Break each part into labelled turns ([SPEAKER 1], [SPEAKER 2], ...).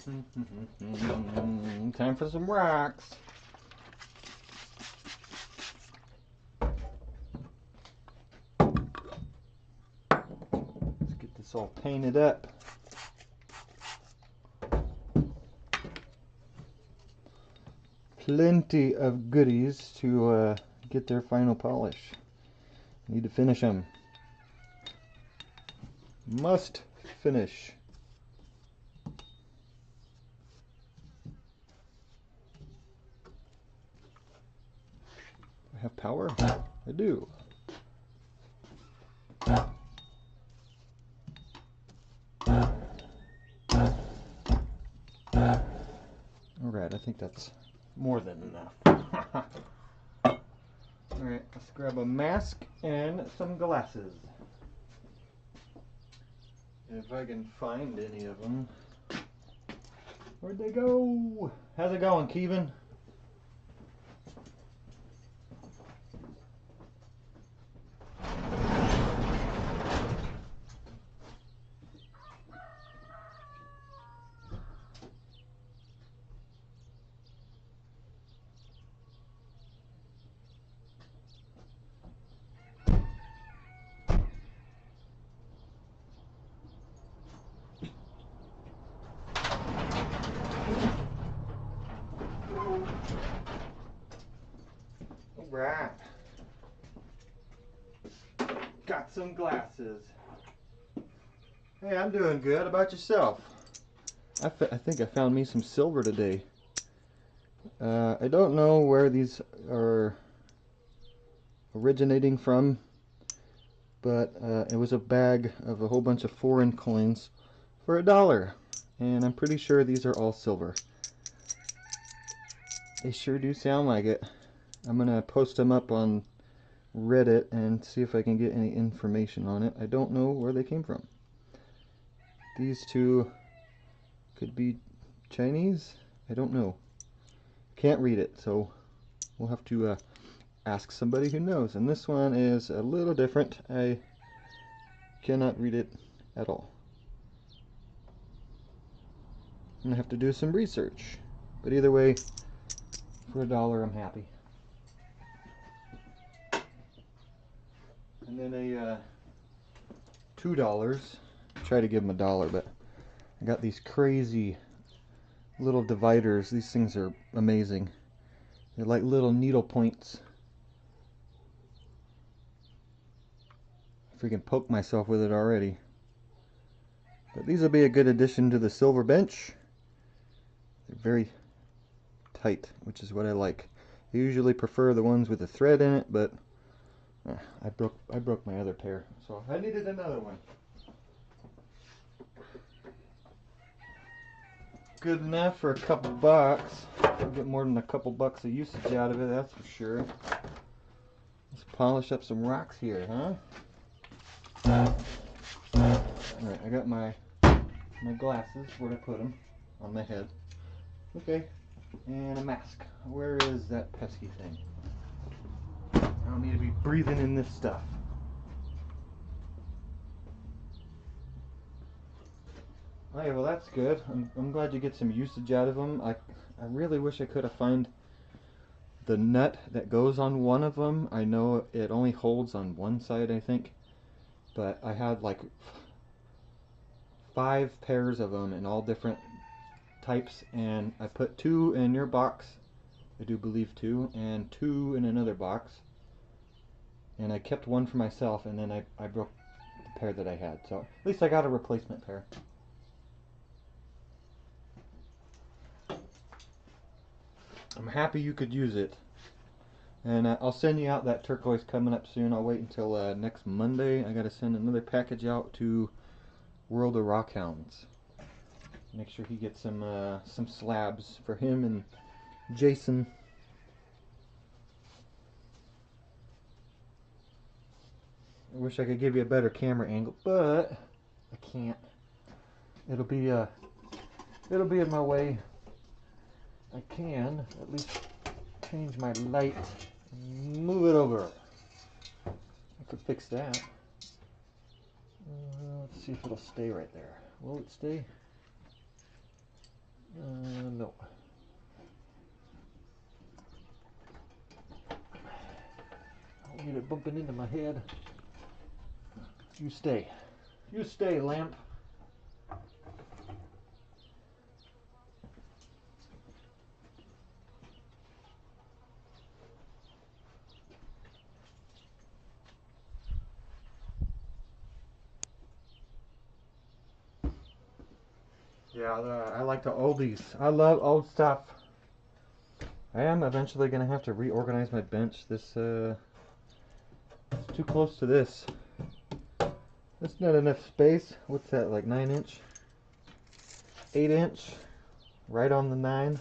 [SPEAKER 1] Time for some rocks. Let's get this all painted up. Plenty of goodies to get their final polish. Need to finish them. Must finish. I have power? I do. Alright, I think that's more than enough. Alright, let's grab a mask and some glasses. If I can find any of them. Where'd they go? How's it going, Kevin? Right. Got some glasses. Hey, I'm doing good. How about yourself? I think I found me some silver today. I don't know where these are originating from, but it was a bag of a whole bunch of foreign coins for $1, and I'm pretty sure these are all silver. They sure do sound like it. I'm gonna post them up on Reddit and see if I can get any information on it. I don't know where they came from. These two could be Chinese? I don't know. Can't read it, so we'll have to ask somebody who knows. And this one is a little different. I cannot read it at all. I'm gonna have to do some research. But either way, for $1, I'm happy. And then a $2. Try to give them $1, but I got these crazy little dividers. These things are amazing. They're like little needle points. I freaking poked myself with it already. But these will be a good addition to the silver bench. They're very tight, which is what I like. I usually prefer the ones with a thread in it, but I broke my other pair, so I needed another one. Good enough for a couple bucks. I'll get more than a couple bucks of usage out of it, that's for sure. Let's polish up some rocks here, huh? Alright, I got my glasses. Where'd I put them? On my head. Okay, and a mask. Where is that pesky thing? I don't need to be breathing in this stuff. Oh yeah, well that's good. I'm glad you get some usage out of them. I really wish I could have found the nut that goes on one of them. I know it only holds on one side, I think. But I had like 5 pairs of them in all different types, and I put 2 in your box. I do believe 2, and 2 in another box. And I kept one for myself, and then I broke the pair that I had. So at least I got a replacement pair. I'm happy you could use it. And I'll send you out that turquoise coming up soon. I'll wait until next Monday. I gotta send another package out to World of Rockhounds. Make sure he gets some slabs for him and Jason. I wish I could give you a better camera angle, but I can't. It'll be in my way. I can at least change my light and move it over. I could fix that. Let's see if it'll stay right there. Will it stay? No. I don't need it bumping into my head. You stay. You stay, lamp. Yeah, I like the oldies. I love old stuff. I am eventually going to have to reorganize my bench. This, it's too close to this. That's not enough space. What's that, like 9-inch? 8-inch? Right on the 9.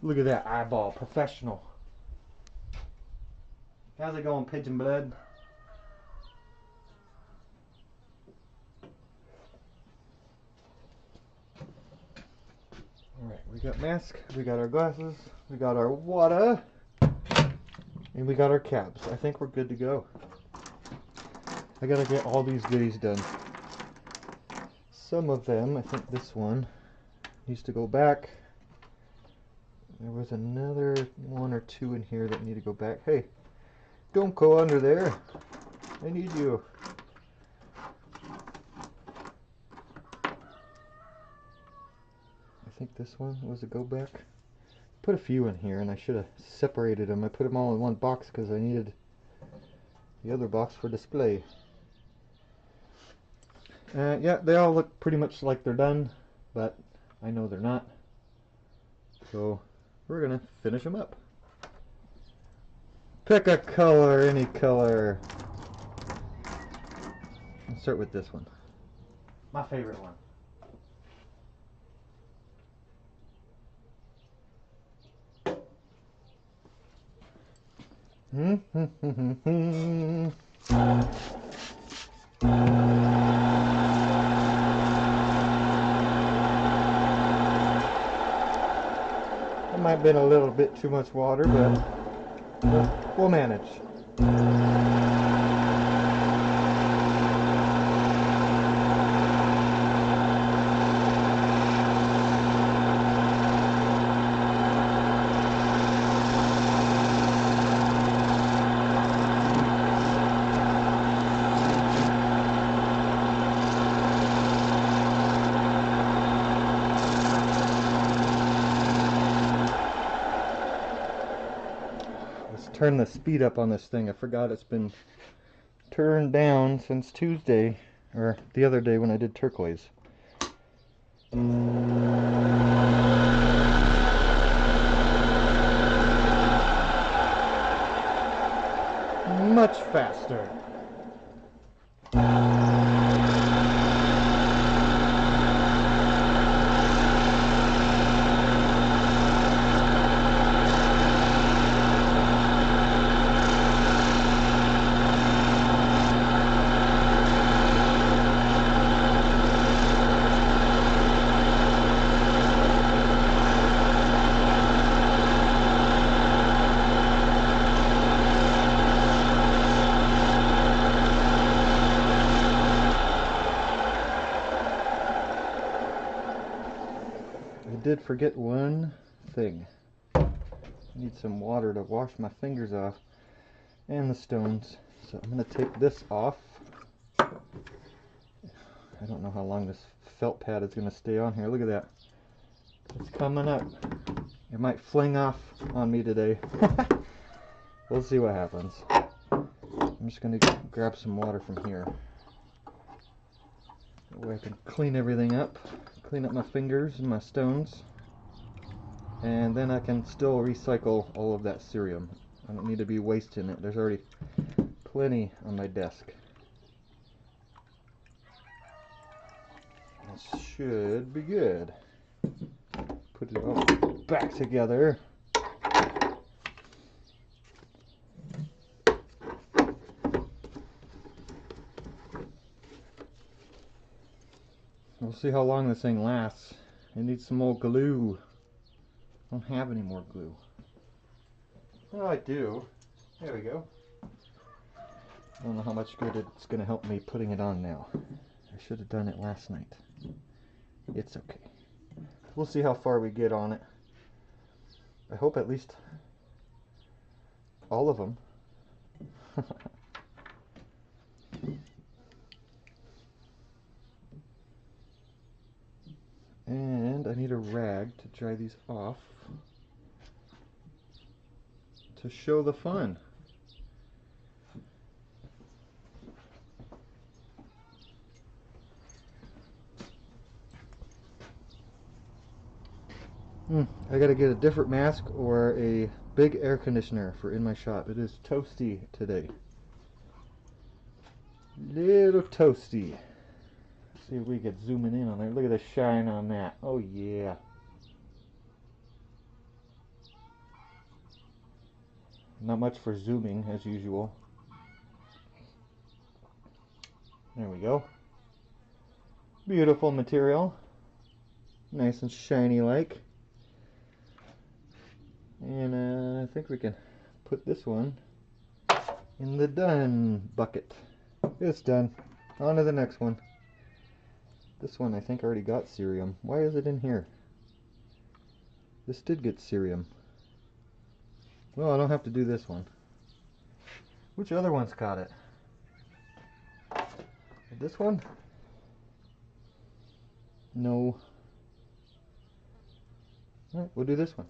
[SPEAKER 1] Look at that eyeball. Professional. How's it going, Pigeon Blood? Alright, we got mask, we got our glasses, we got our water, and we got our caps. I think we're good to go. I gotta get all these goodies done. Some of them, I think this one, needs to go back. There was another 1 or 2 in here that need to go back. Hey, don't go under there. I need you. I think this one was a go back. Put a few in here and I should have separated them. I put them all in one box because I needed the other box for display. Yeah, they all look pretty much like they're done, but I know they're not. So we're gonna finish them up. Pick a color, any color. Let's start with this one. My favorite one. I might have been a little bit too much water, but we'll manage. Turn the speed up on this thing. I forgot it's been turned down since Tuesday, or the other day when I did turquoise. Much faster. Did forget one thing. I need some water to wash my fingers off and the stones. So I'm going to take this off. I don't know how long this felt pad is going to stay on here. Look at that. It's coming up. It might fling off on me today. We'll see what happens. I'm just going to grab some water from here. That way I can clean everything up. Clean up my fingers and my stones, and then I can still recycle all of that cerium. I don't need to be wasting it. There's already plenty on my desk. This should be good. Put it all back together. We'll see how long this thing lasts. I need some more glue. I don't have any more glue. Oh, I do. There we go. I don't know how much good it's going to help me putting it on now. I should have done it last night. It's okay. We'll see how far we get on it. I hope at least all of them. And I need a rag to dry these off to show the fun. I gotta get a different mask or a big air conditioner for in my shop. It is toasty today. Little toasty. Let's see if we get zooming in on there. Look at the shine on that. Oh yeah. Not much for zooming as usual. There we go. Beautiful material. Nice and shiny like. And I think we can put this one in the done bucket. It's done. On to the next one. This one I think already got cerium. Why is it in here? This did get cerium. Well, I don't have to do this one. Which other one's got it? This one? No. Alright, we'll do this one.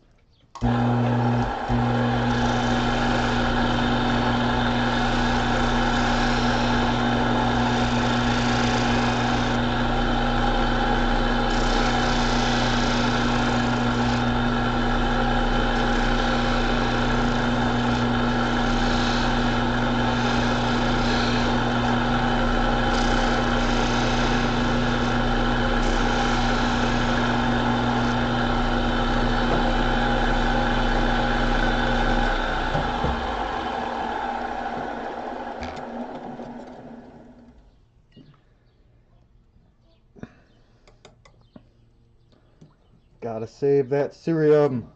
[SPEAKER 1] Gotta save that cerium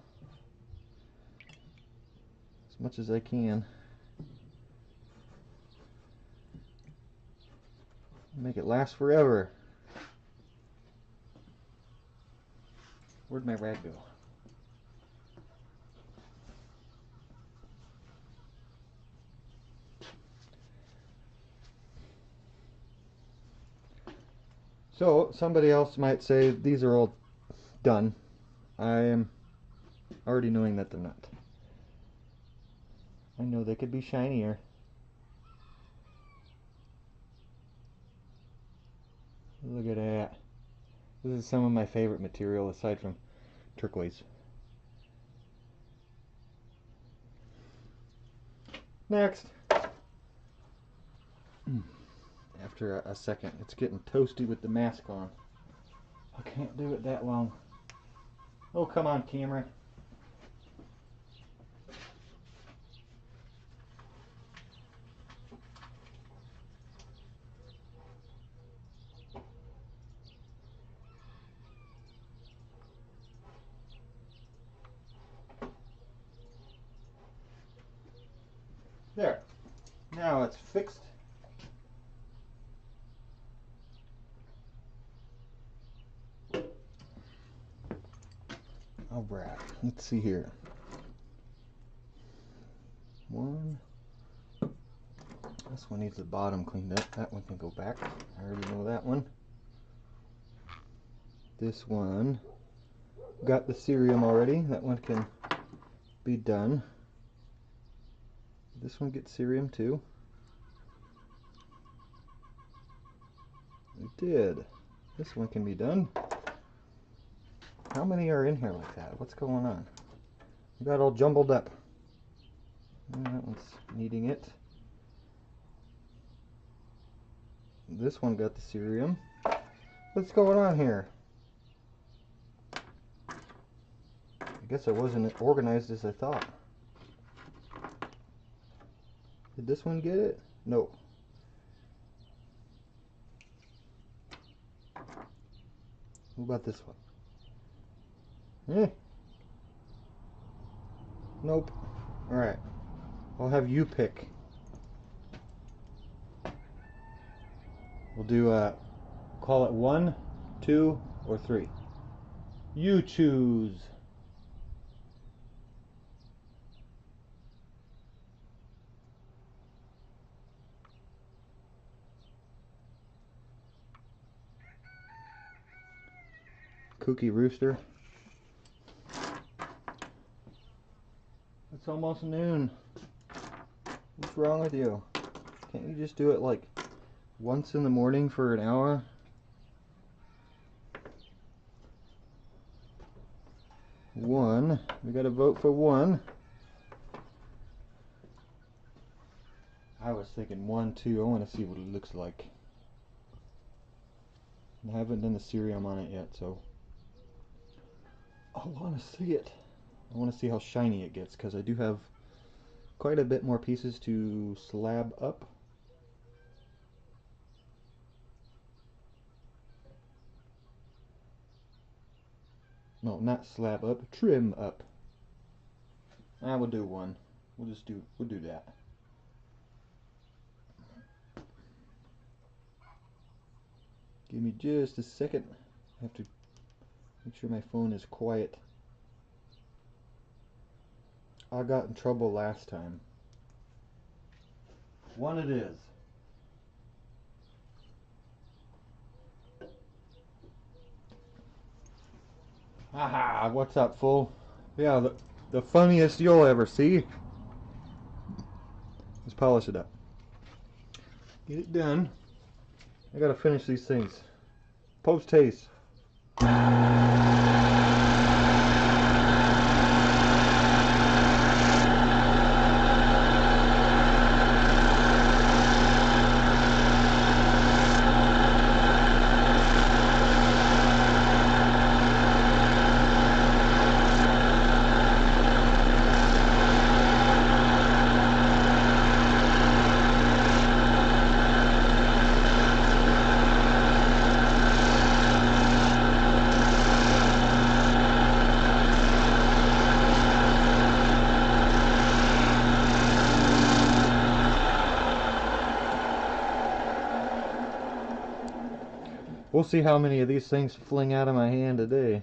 [SPEAKER 1] as much as I can. Make it last forever. Where'd my rag go? So somebody else might say these are all done. I am already knowing that they're not. I know they could be shinier. Look at that. This is some of my favorite material aside from turquoise. Next. After a second, it's getting toasty with the mask on. I can't do it that long. Oh, come on, camera. There. Now it's fixed. Alright, let's see here. One. This one needs the bottom cleaned up. That one can go back. I already know that one. This one got the cerium already. That one can be done. This one gets cerium too. It did. This one can be done. How many are in here like that? What's going on? We got all jumbled up. That one's needing it. This one got the cerium. What's going on here? I guess I wasn't organized as I thought. Did this one get it? No. What about this one? Nope. Alright. I'll have you pick. We'll do, call it 1, 2, or 3. You choose. kooky rooster. It's almost noon. What's wrong with you? Can't you just do it like once in the morning for an hour? One. We gotta vote for one. I was thinking 1, 2. I want to see what it looks like. I haven't done the cerium on it yet, so I want to see it. I want to see how shiny it gets, because I do have quite a bit more pieces to slab up. No, not slab up, trim up. I will do one. We'll do that. Give me just a second. I have to make sure my phone is quiet. I got in trouble last time. One it is. Haha, what's up, fool? Yeah, the funniest you'll ever see. Let's polish it up. Get it done. I gotta finish these things. Post haste. We'll see how many of these things fling out of my hand today.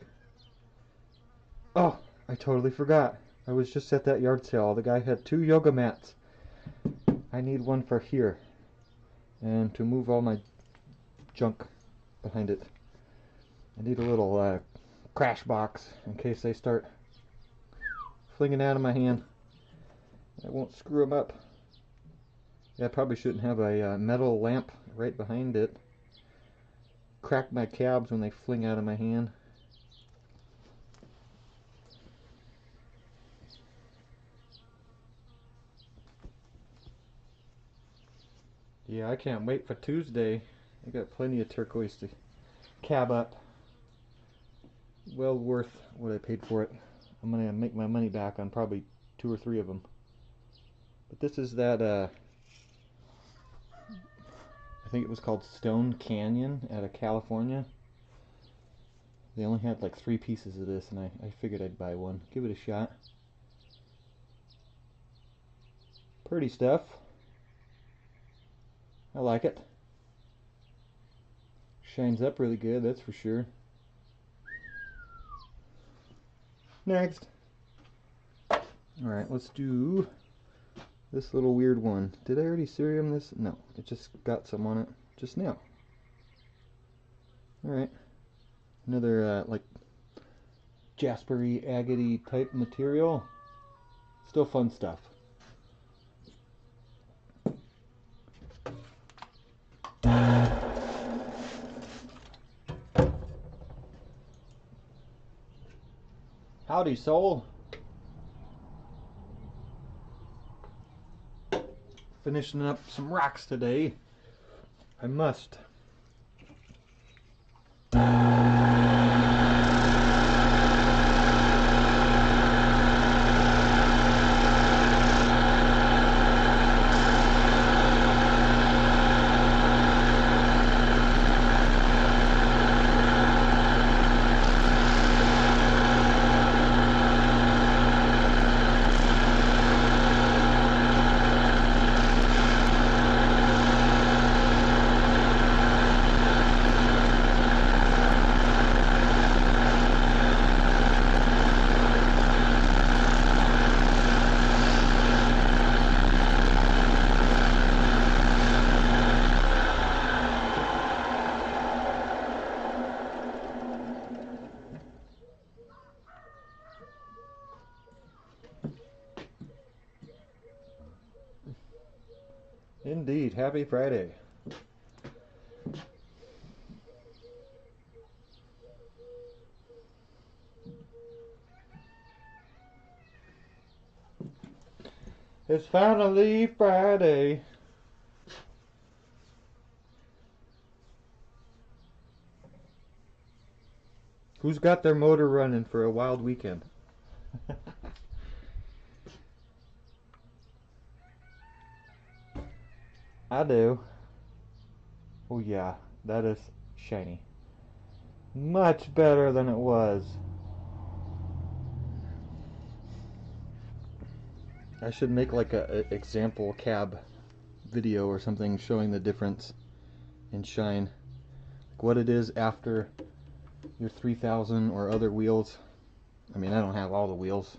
[SPEAKER 1] Oh, I totally forgot. I was just at that yard sale. The guy had 2 yoga mats. I need one for here. And to move all my junk behind it. I need a little crash box in case they start flinging out of my hand. I won't screw them up. Yeah, I probably shouldn't have a metal lamp right behind it. Crack my cabs when they fling out of my hand. Yeah, I can't wait for Tuesday. I got plenty of turquoise to cab up. Well worth what I paid for it. I'm gonna make my money back on probably 2 or 3 of them. But this is that I think it was called Stone Canyon out of California. They only had like 3 pieces of this, and I figured I'd buy one. Give it a shot. Pretty stuff. I like it. Shines up really good, that's for sure. Next. Alright, let's do this little weird one. Did I already cerium this? No, it just got some on it just now. Alright. Another like jaspery, agate type material. Still fun stuff. Howdy, soul. Finishing up some rocks today. I must. indeed. Happy Friday. It's finally Friday. Who's got their motor running for a wild weekend? I do. Oh yeah, that is shiny. Much better than it was. I should make like a example cab video or something showing the difference in shine. Like what it is after your 3000 or other wheels. I mean, I don't have all the wheels.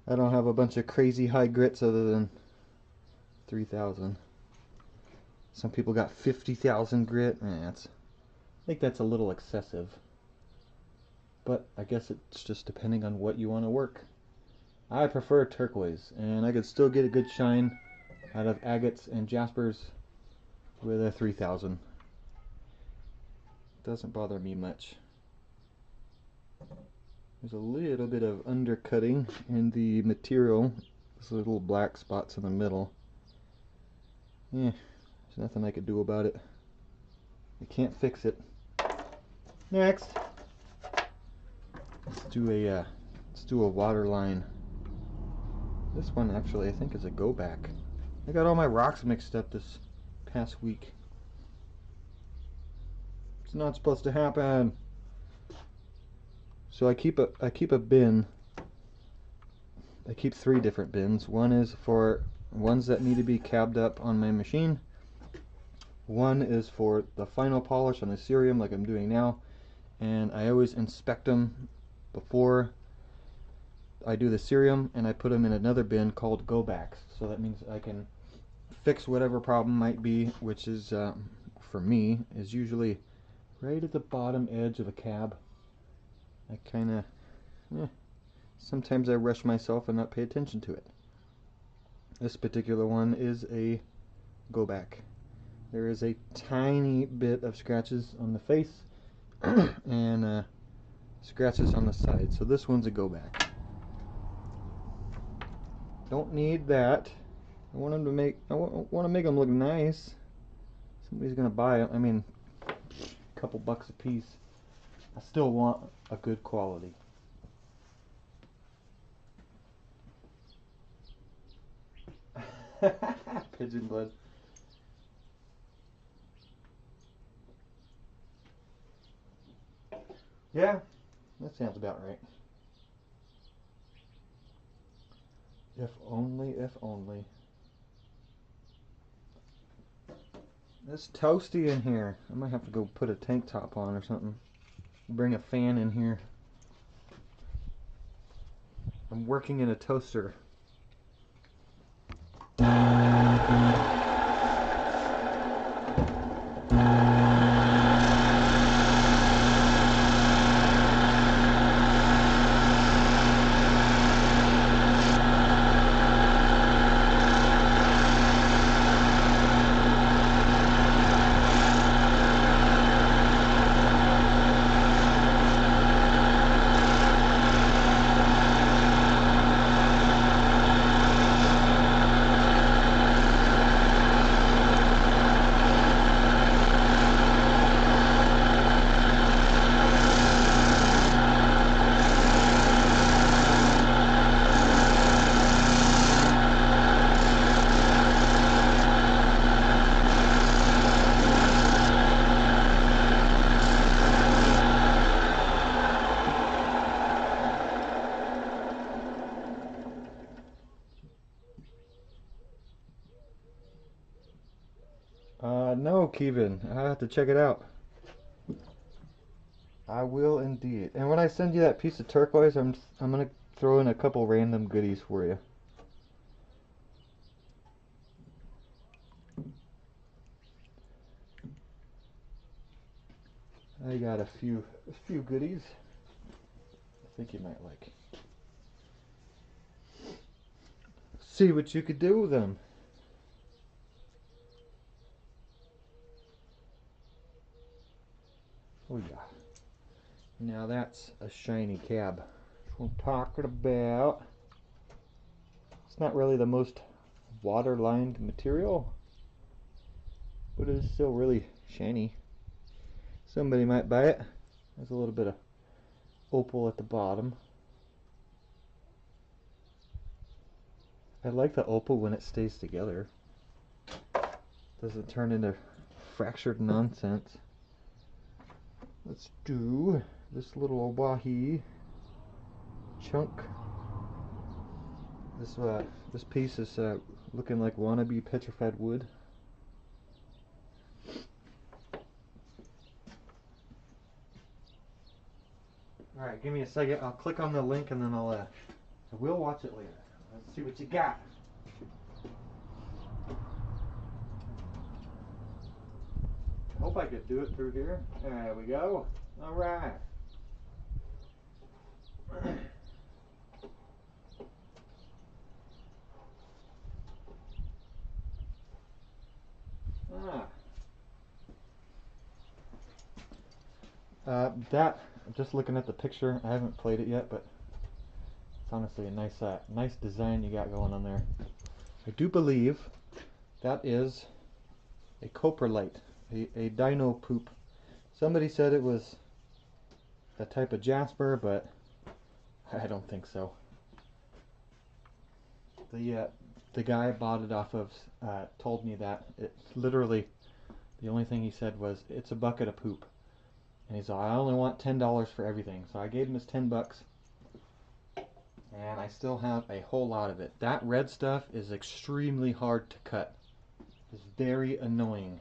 [SPEAKER 1] I don't have a bunch of crazy high grits other than 3000. Some people got 50,000 grit. I think that's a little excessive. But I guess it's just depending on what you want to work. I prefer turquoise, and I could still get a good shine out of agates and jaspers with a 3000. Doesn't bother me much. There's a little bit of undercutting in the material. There's little black spots in the middle. Yeah, there's nothing I could do about it. I can't fix it. Next, let's do a water line. This one actually I think is a go back. I got all my rocks mixed up this past week. It's not supposed to happen. So I keep a bin. I keep 3 different bins. One is for ones that need to be cabbed up on my machine. One is for the final polish on the cerium like I'm doing now, and I always inspect them before I do the cerium, and I put them in another bin called go backs. So that means I can fix whatever problem might be, which is for me is usually right at the bottom edge of a cab. I kind of sometimes I rush myself and not pay attention to it. This particular one is a go back. There is a tiny bit of scratches on the face and scratches on the side, so this one's a go back. Don't need that. I want them to make. I want to make them look nice. Somebody's gonna buy them. I mean, a couple bucks a piece. I still want a good quality. Pigeon blood. Yeah, that sounds about right. If only, if only. It's toasty in here. I might have to go put a tank top on or something. Bring a fan in here. I'm working in a toaster. No, Kevin. I have to check it out. I will indeed. And when I send you that piece of turquoise, I'm gonna throw in a couple random goodies for you. I got a few goodies. I think you might like. See what you could do with them. Oh yeah. Now that's a shiny cab. That's what I'm talking about. It's not really the most water-lined material, but it is still really shiny. Somebody might buy it. There's a little bit of opal at the bottom. I like the opal when it stays together. Doesn't turn into fractured nonsense. Let's do this little Owahi chunk. This piece is looking like wannabe petrified wood. Alright, give me a second. I'll click on the link and then I will watch it later. Let's see what you got. I hope I could do it through here. There we go. Alright. That, just looking at the picture, I haven't played it yet, but it's honestly a nice design you got going on there. I do believe that is a coprolite, a dino poop. Somebody said it was a type of jasper, but I don't think so. The guy I bought it off of told me that it's literally, the only thing he said was, it's a bucket of poop. And he's like, I only want $10 for everything. So I gave him his 10 bucks. And I still have a whole lot of it. That red stuff is extremely hard to cut. It's very annoying.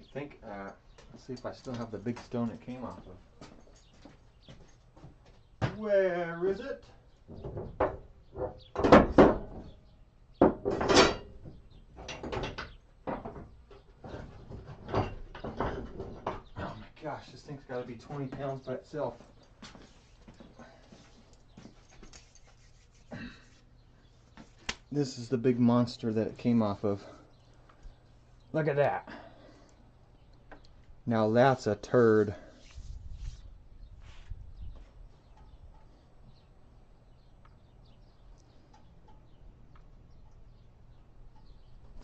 [SPEAKER 1] I think, let's see if I still have the big stone it came off of. Where is it? Gosh, this thing's got to be 20 pounds by itself. This is the big monster that it came off of. Look at that. Now that's a turd.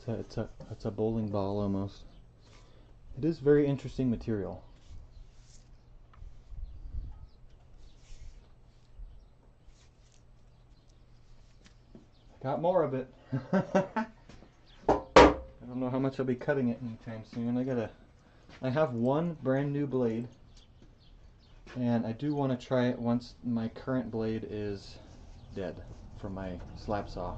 [SPEAKER 1] It's a bowling ball almost. It is very interesting material. Got more of it. I don't know how much I'll be cutting it anytime soon. I have one brand new blade, and I do want to try it once my current blade is dead from my slab saw.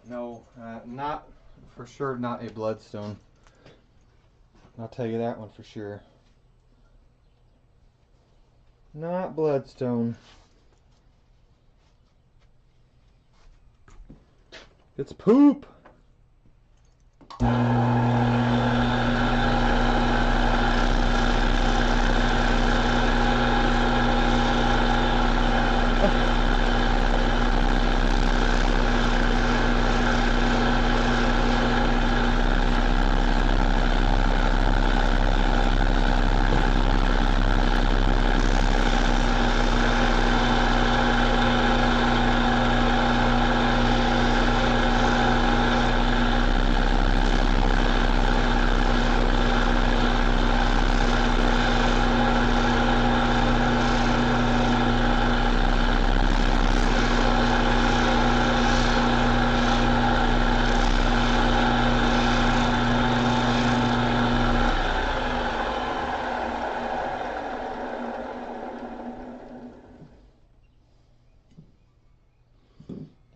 [SPEAKER 1] No, not for sure, not a bloodstone. I'll tell you that one for sure. Not bloodstone. It's poop!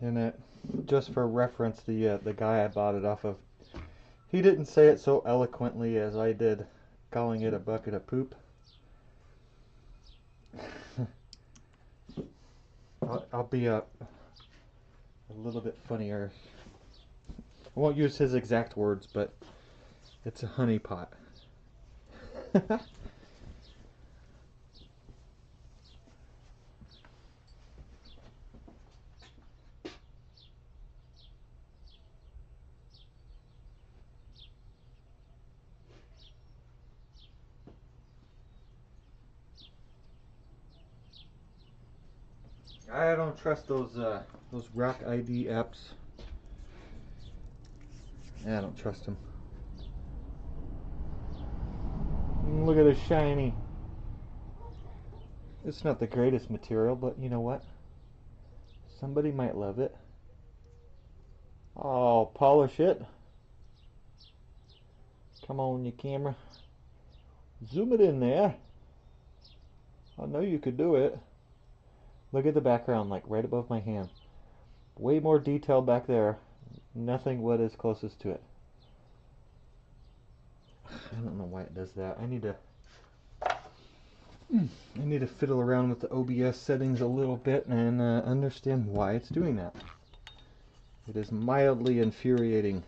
[SPEAKER 1] And just for reference, the guy I bought it off of, he didn't say it so eloquently as I did, calling it a bucket of poop. I'll be a little bit funnier. I won't use his exact words, but It's a honey pot. I don't trust those rock ID apps. I don't trust them. Look at it shiny. It's not the greatest material, but you know what? Somebody might love it. Oh, polish it. Come on, your camera. Zoom it in there. I know you could do it. Look at the background, like right above my hand. Way more detail back there. Nothing what is closest to it. I don't know why it does that. I need to fiddle around with the OBS settings a little bit and understand why it's doing that. It is mildly infuriating.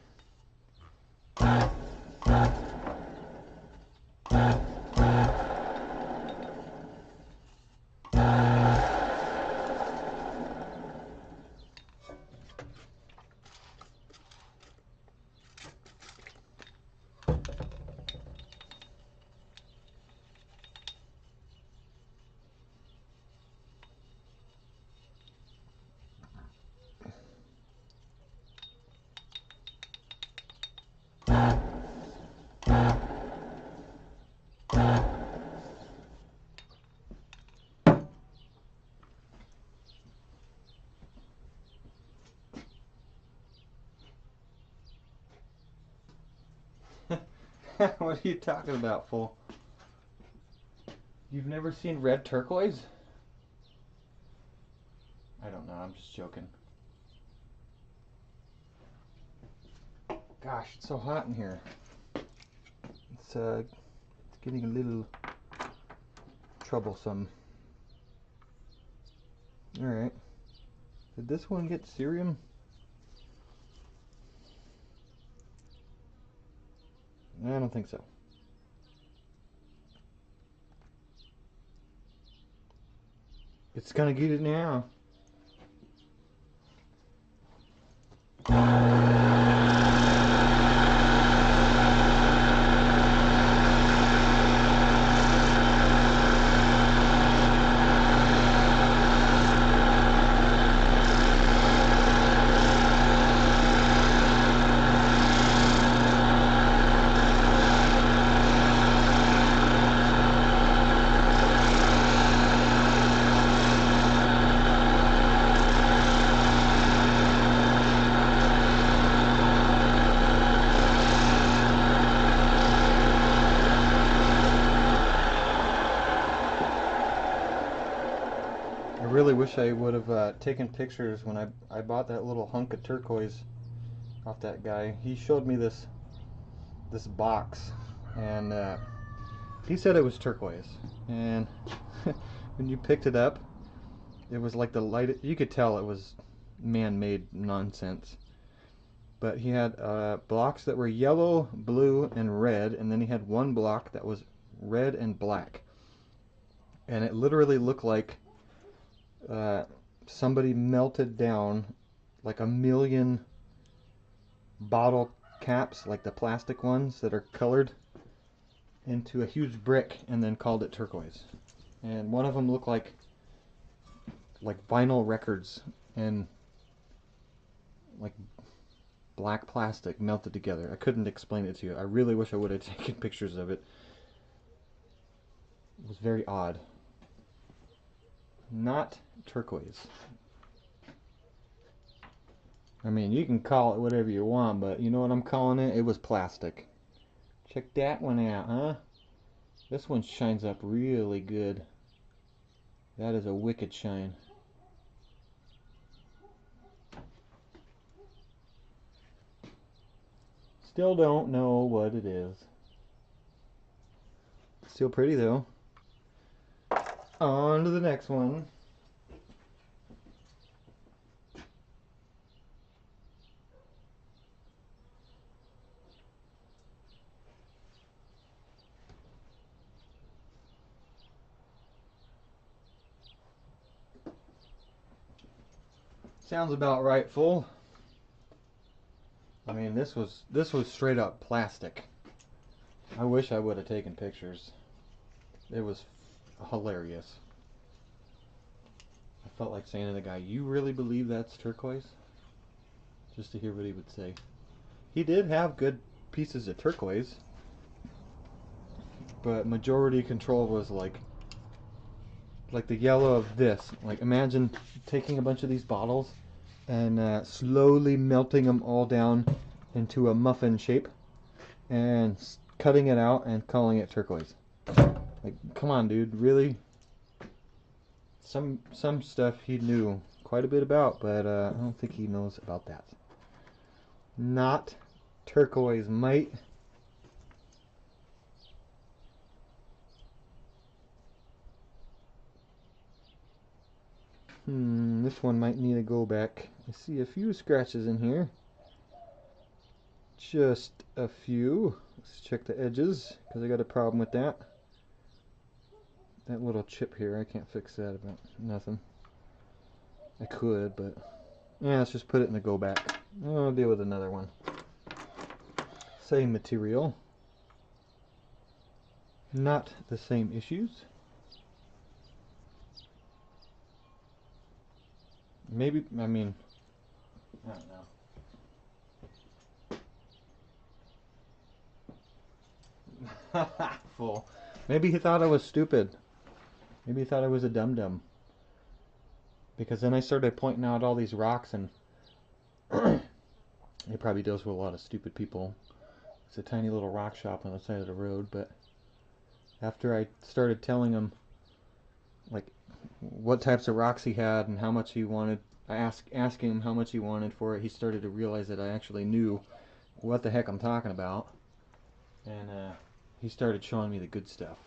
[SPEAKER 1] What are you talking about, fool? You've never seen red turquoise? I don't know, I'm just joking. Gosh, it's so hot in here. It's getting a little troublesome. Alright. Did this one get cerium? I don't think so. It's gonna get it now. I really wish I would have taken pictures when I bought that little hunk of turquoise off that guy. He showed me this box, and he said it was turquoise. And when you picked it up, it was like the light. You could tell it was man-made nonsense. But he had blocks that were yellow, blue, and red, and then he had one block that was red and black. And it literally looked like somebody melted down like 1,000,000 bottle caps, like the plastic ones that are colored, into a huge brick and then called it turquoise. And one of them looked like vinyl records and like black plastic melted together. I couldn't explain it to you. I really wish I would have taken pictures of it. It was very odd. Not turquoise. I mean, you can call it whatever you want, but you know what I'm calling it? It was plastic. Check that one out, huh? This one shines up really good. That is a wicked shine. Still don't know what it is. Still pretty though. On to the next one. Sounds about right, full. I mean, this was straight up plastic. I wish I would have taken pictures. It was hilarious. I felt like saying to the guy, "You really believe that's turquoise?" Just to hear what he would say. He did have good pieces of turquoise, but majority control was like the yellow of this. Like, imagine taking a bunch of these bottles and slowly melting them all down into a muffin shape and cutting it out and calling it turquoise. Like, come on, dude, really? Some stuff he knew quite a bit about, but I don't think he knows about that. Not turquoise, mate. This one might need to go back. I see a few scratches in here. Just a few. Let's check the edges, because I got a problem with that. That little chip here, I can't fix that about nothing. I could, but yeah, let's just put it in the go back. I'll deal with another one. Same material. Not the same issues. Maybe, I mean, I don't know. Full. Maybe he thought I was stupid. Maybe he thought I was a dum-dum. Because then I started pointing out all these rocks, and he probably deals with a lot of stupid people. It's a tiny little rock shop on the side of the road, but after I started telling him like what types of rocks he had and how much he wanted, asking him how much he wanted for it, he started to realize that I actually knew what the heck I'm talking about, and he started showing me the good stuff.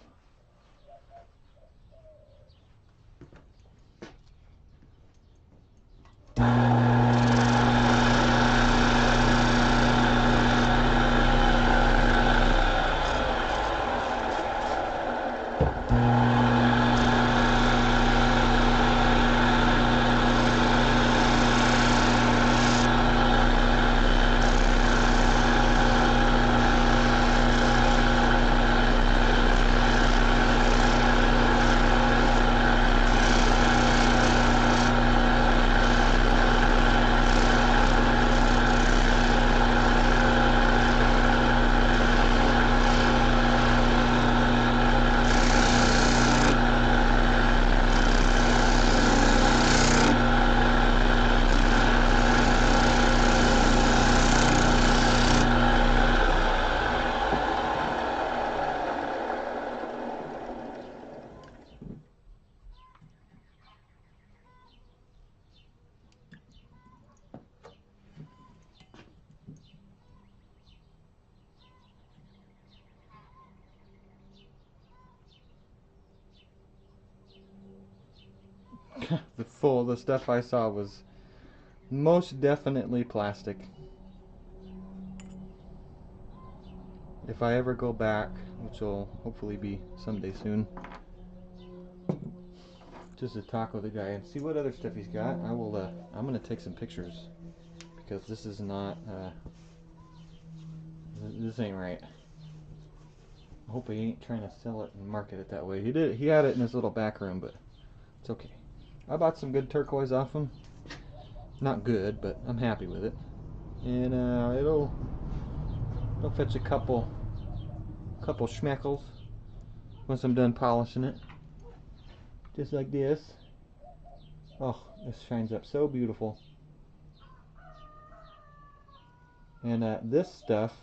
[SPEAKER 1] The stuff I saw was most definitely plastic. If I ever go back, which will hopefully be someday soon, just to talk with the guy and see what other stuff he's got, I'm gonna take some pictures, because this is not this ain't right. I hope he ain't trying to sell it and market it that way. He had it in his little back room, but it's okay. I bought some good turquoise off him. Not good, but I'm happy with it. And it'll fetch a couple schmeckles once I'm done polishing it. Just like this. Oh, this shines up so beautiful. And this stuff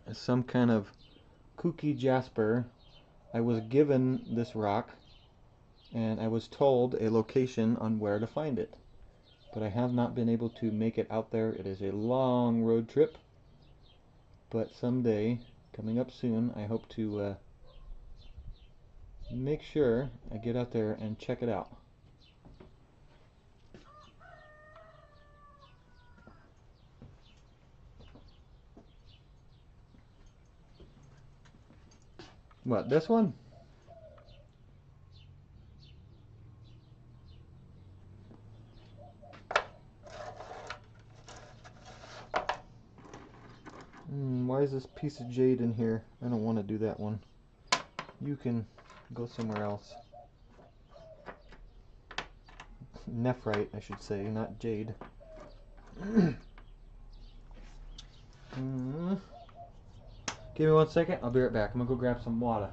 [SPEAKER 1] is some kind of kooky jasper. I was given this rock, and I was told a location on where to find it, but I have not been able to make it out there. It is a long road trip, but someday, coming up soon, I hope to make sure I get out there and check it out. What, this one? Why is this piece of jade in here? I don't want to do that one. You can go somewhere else. Nephrite, I should say, not jade. Give me 1 second, I'll be right back. I'm gonna go grab some water.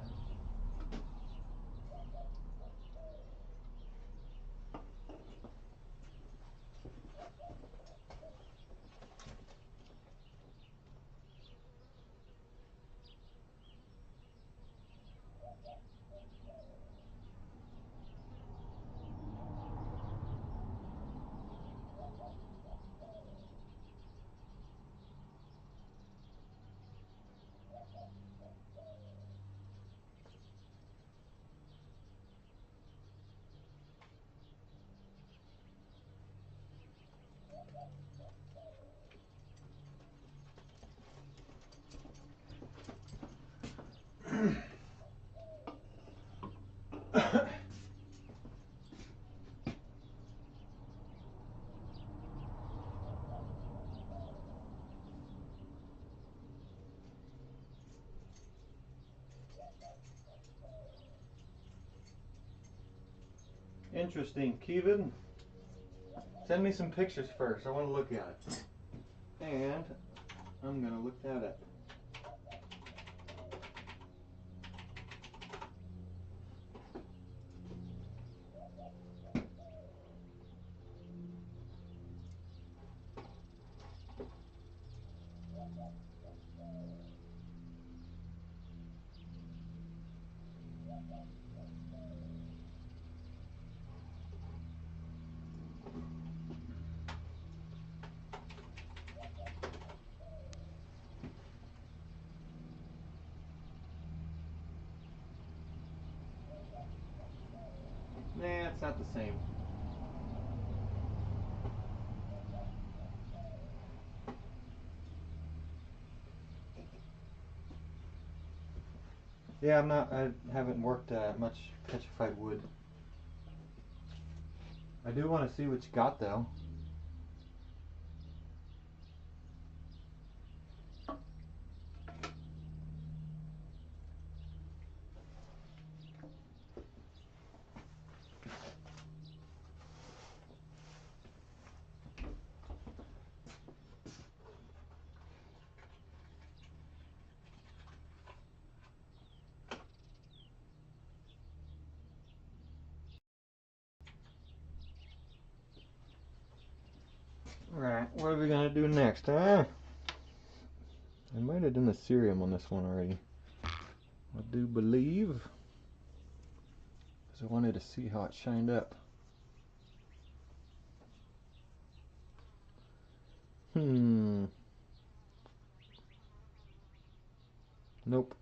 [SPEAKER 1] Interesting, Kevin. Send me some pictures first. I want to look at it. And I'm going to look that up. Nah, it's not the same. Yeah, I haven't worked much petrified wood. I do want to see what you got though. Alright, what are we gonna do next, huh? I might have done the cerium on this one already. I do believe. Because I wanted to see how it shined up. Nope.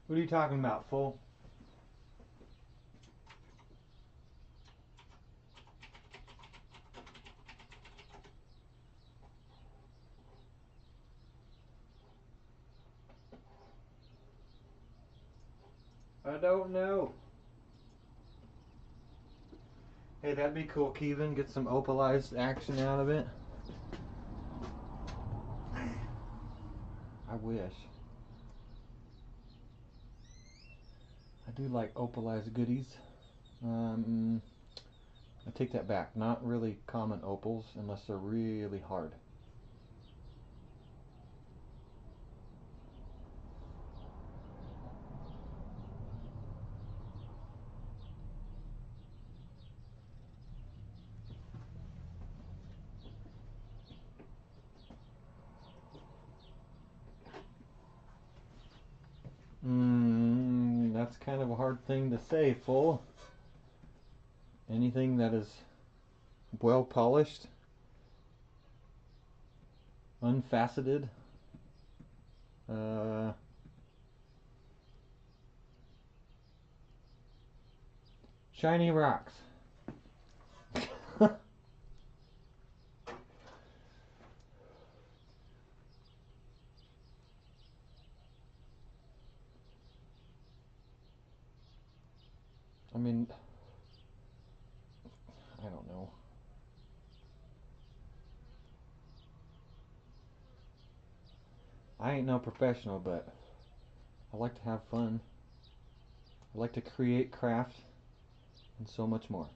[SPEAKER 1] What are you talking about, fool? I don't know. Hey, that'd be cool, Kevin. Get some opalized action out of it. I wish. I do like opalized goodies. I take that back. Not really common opals unless they're really hard. That's kind of a hard thing to say, fool. Anything that is well polished, unfaceted, Shiny rocks. I mean, I don't know. I ain't no professional, but I like to have fun. I like to create craft and so much more.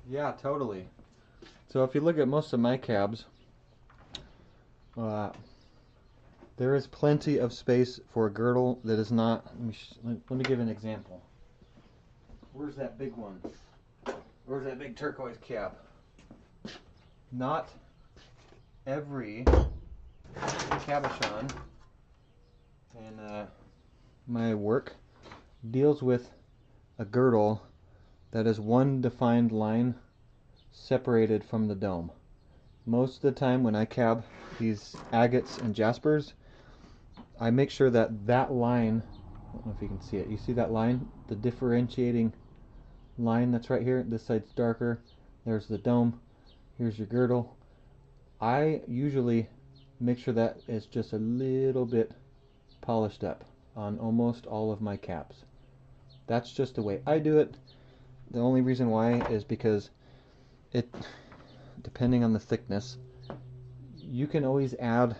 [SPEAKER 1] Yeah, totally. So if you look at most of my cabs, there is plenty of space for a girdle that is not. Let me give an example. Where's that big one? Where's that big turquoise cab? Not every cabochon in my work deals with a girdle that is one defined line separated from the dome. Most of the time when I cab these agates and jaspers, I make sure that that line, I don't know if you can see it, you see that line? The differentiating line that's right here, this side's darker, there's the dome, here's your girdle. I usually make sure that it's just a little bit polished up on almost all of my cabs. That's just the way I do it. The only reason why is because it, depending on the thickness, you can always add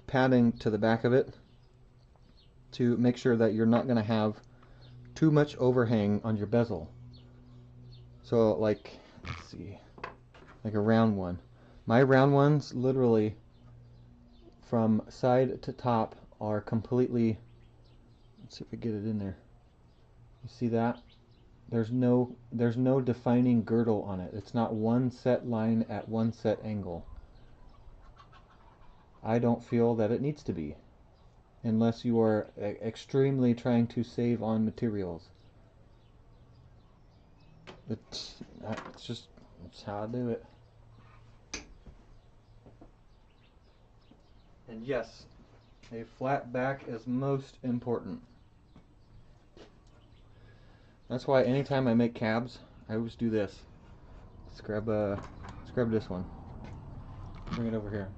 [SPEAKER 1] padding to the back of it to make sure that you're not going to have too much overhang on your bezel. So like, let's see, like a round one. My round ones literally from side to top are completely, let's see if we get it in there. You see that? There's no defining girdle on it. It's not one set line at one set angle. I don't feel that it needs to be, unless you are extremely trying to save on materials. It's how I do it. And yes, a flat back is most important. That's why anytime I make cabs, I always do this. Let's grab this one. Bring it over here.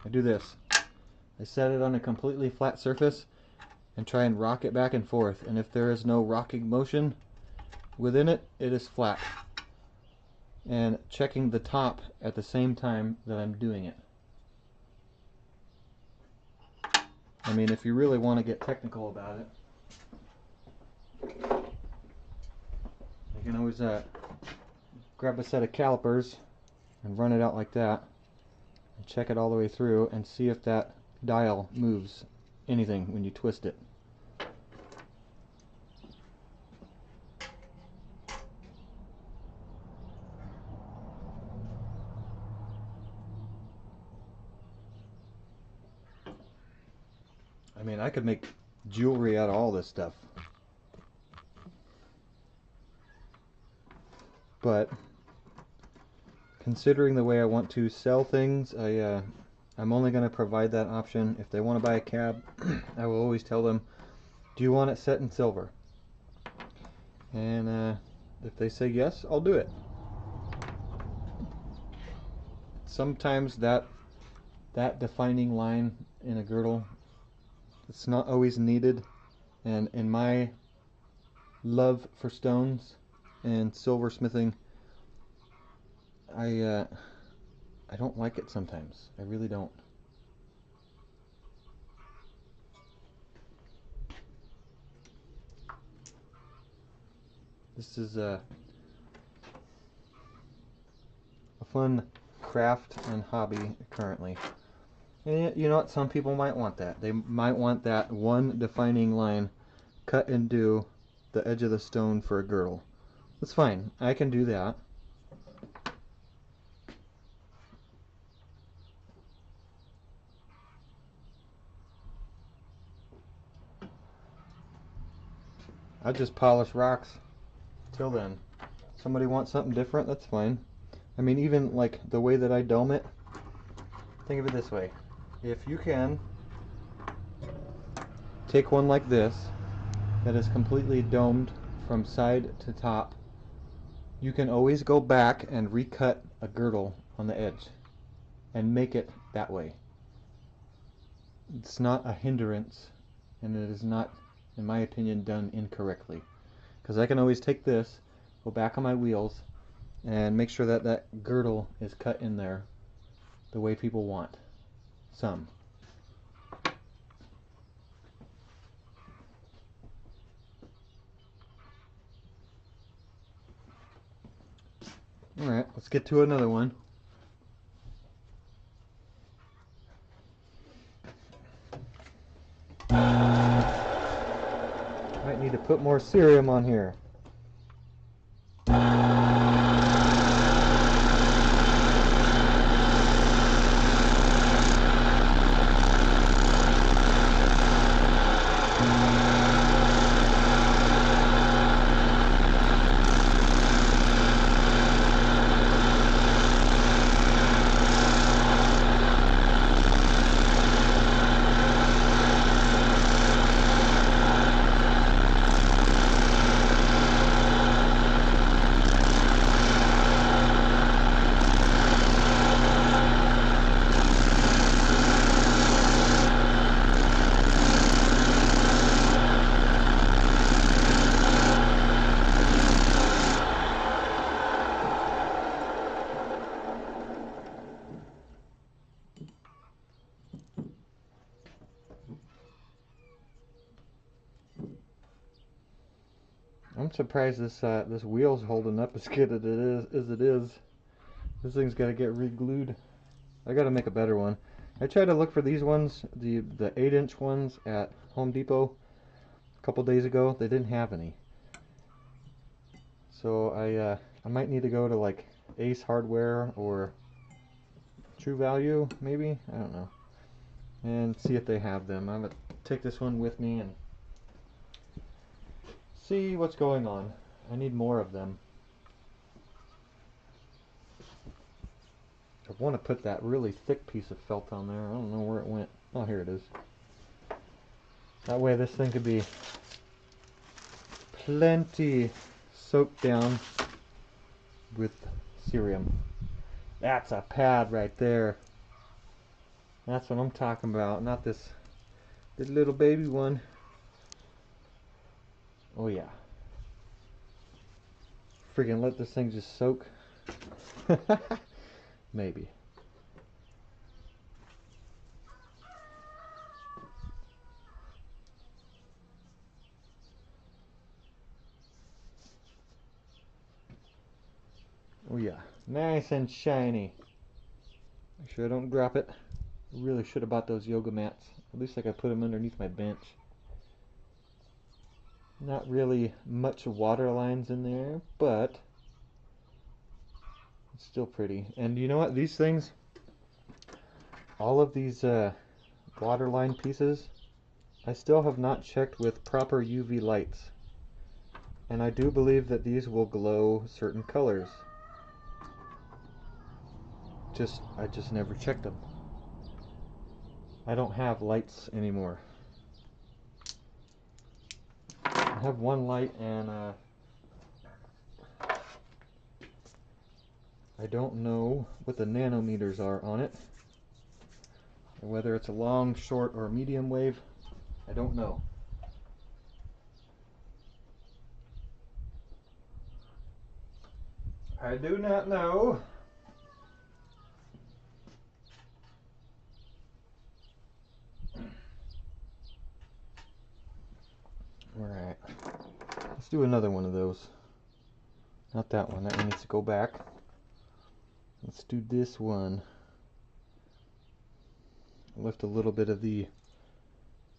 [SPEAKER 1] I do this. I set it on a completely flat surface and try and rock it back and forth. And if there is no rocking motion within it, it is flat. And checking the top at the same time that I'm doing it. I mean, if you really want to get technical about it, you can always grab a set of calipers and run it out like that and check it all the way through and see if that dial moves anything when you twist it. I mean, I could make jewelry out of all this stuff. But considering the way I want to sell things, I'm only going to provide that option. If they want to buy a cab, I will always tell them, do you want it set in silver? And if they say yes, I'll do it. Sometimes that defining line in a girdle, it's not always needed. And in my love for stones and silversmithing, I don't like it sometimes. I really don't. This is a fun craft and hobby currently. And you know what? Some people might want that. They might want that one defining line cut into the edge of the stone for a girdle. That's fine. I can do that. I just polish rocks till then. Somebody wants something different, that's fine. I mean, even like the way that I dome it, think of it this way. If you can take one like this that is completely domed from side to top, you can always go back and recut a girdle on the edge and make it that way. It's not a hindrance, and it is not, in my opinion, done incorrectly. Because I can always take this, go back on my wheels, and make sure that that girdle is cut in there the way people want. Some. Alright, let's get to another one. Might need to put more cerium on here. I'm surprised this wheel's holding up as good as it is. This thing's got to get re-glued. I got to make a better one. I tried to look for these ones, the 8-inch ones at Home Depot a couple days ago. They didn't have any. So I might need to go to like Ace Hardware or True Value, maybe? I don't know. And see if they have them. I'm going to take this one with me and see what's going on. I need more of them. I want to put that really thick piece of felt on there. I don't know where it went. Oh, here it is. That way this thing could be plenty soaked down with cerium. That's a pad right there. That's what I'm talking about, not this little baby one. Oh yeah. Friggin' let this thing just soak. Maybe. Oh yeah, nice and shiny. Make sure I don't drop it. I really should have bought those yoga mats. At least I could put them underneath my bench. Not really much water lines in there, but it's still pretty. And you know what? These things, all of these water line pieces, I still have not checked with proper UV lights. And I do believe that these will glow certain colors. I just never checked them. I don't have lights anymore. I have one light, and I don't know what the nanometers are on it, or whether it's a long, short, or medium wave. I don't know. I do not know. Alright, let's do another one of those. Not that one, that one needs to go back. Let's do this one. Left a little bit of the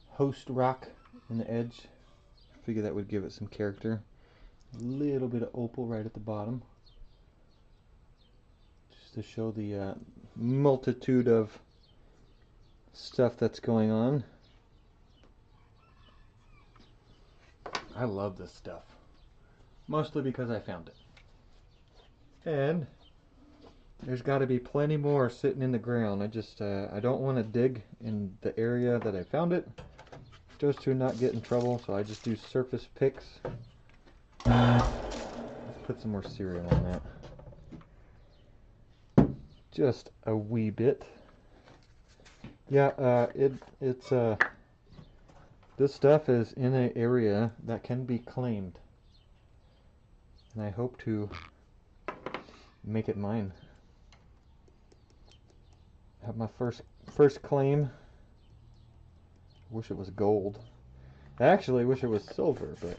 [SPEAKER 1] host rock in the edge. Figure that would give it some character. A little bit of opal right at the bottom. Just to show the multitude of stuff that's going on. I love this stuff. Mostly because I found it. And there's got to be plenty more sitting in the ground. I don't want to dig in the area that I found it, just to not get in trouble, so I just do surface picks. Let's put some more cerium on that. Just a wee bit. Yeah, this stuff is in an area that can be claimed, and I hope to make it mine. Have my first claim. Wish it was gold. I actually wish it was silver, but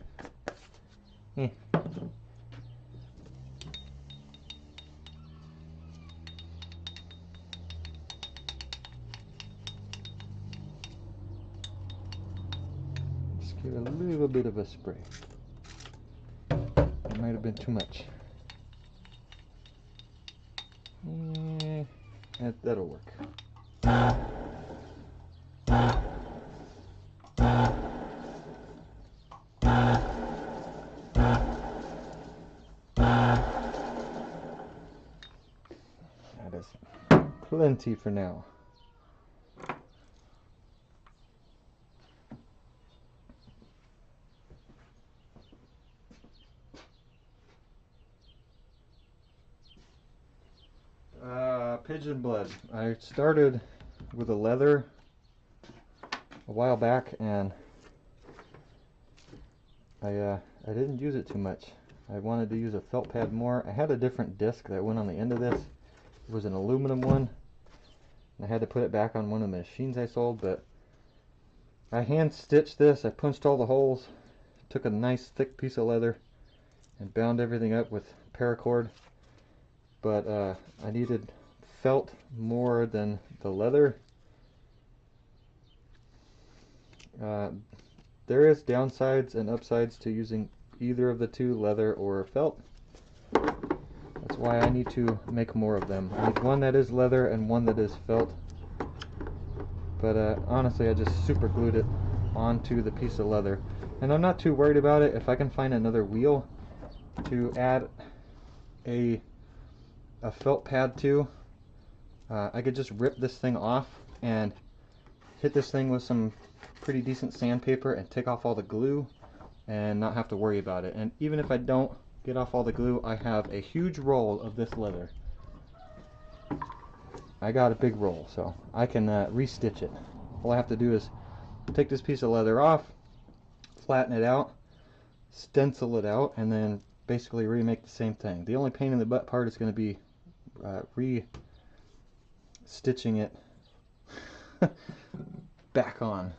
[SPEAKER 1] Just give it a little bit of a spray. It might have been too much. That'll work. That is plenty for now. Pigeon blood. I started with a leather a while back, and I didn't use it too much. I wanted to use a felt pad more. I had a different disc that went on the end of this. It was an aluminum one, and I had to put it back on one of the machines I sold, but I hand stitched this. I punched all the holes, took a nice thick piece of leather, and bound everything up with paracord. But I needed felt more than the leather. There is downsides and upsides to using either of the two, leather or felt. That's why I need to make more of them. I need one that is leather and one that is felt. But honestly, I just super glued it onto the piece of leather, and I'm not too worried about it. If I can find another wheel to add a felt pad to, I could just rip this thing off and hit this thing with some pretty decent sandpaper and take off all the glue and not have to worry about it. And even if I don't get off all the glue, I have a huge roll of this leather. I got a big roll, so I can restitch it. All I have to do is take this piece of leather off, flatten it out, stencil it out, and then basically remake the same thing. The only pain in the butt part is going to be re-stitching it back on.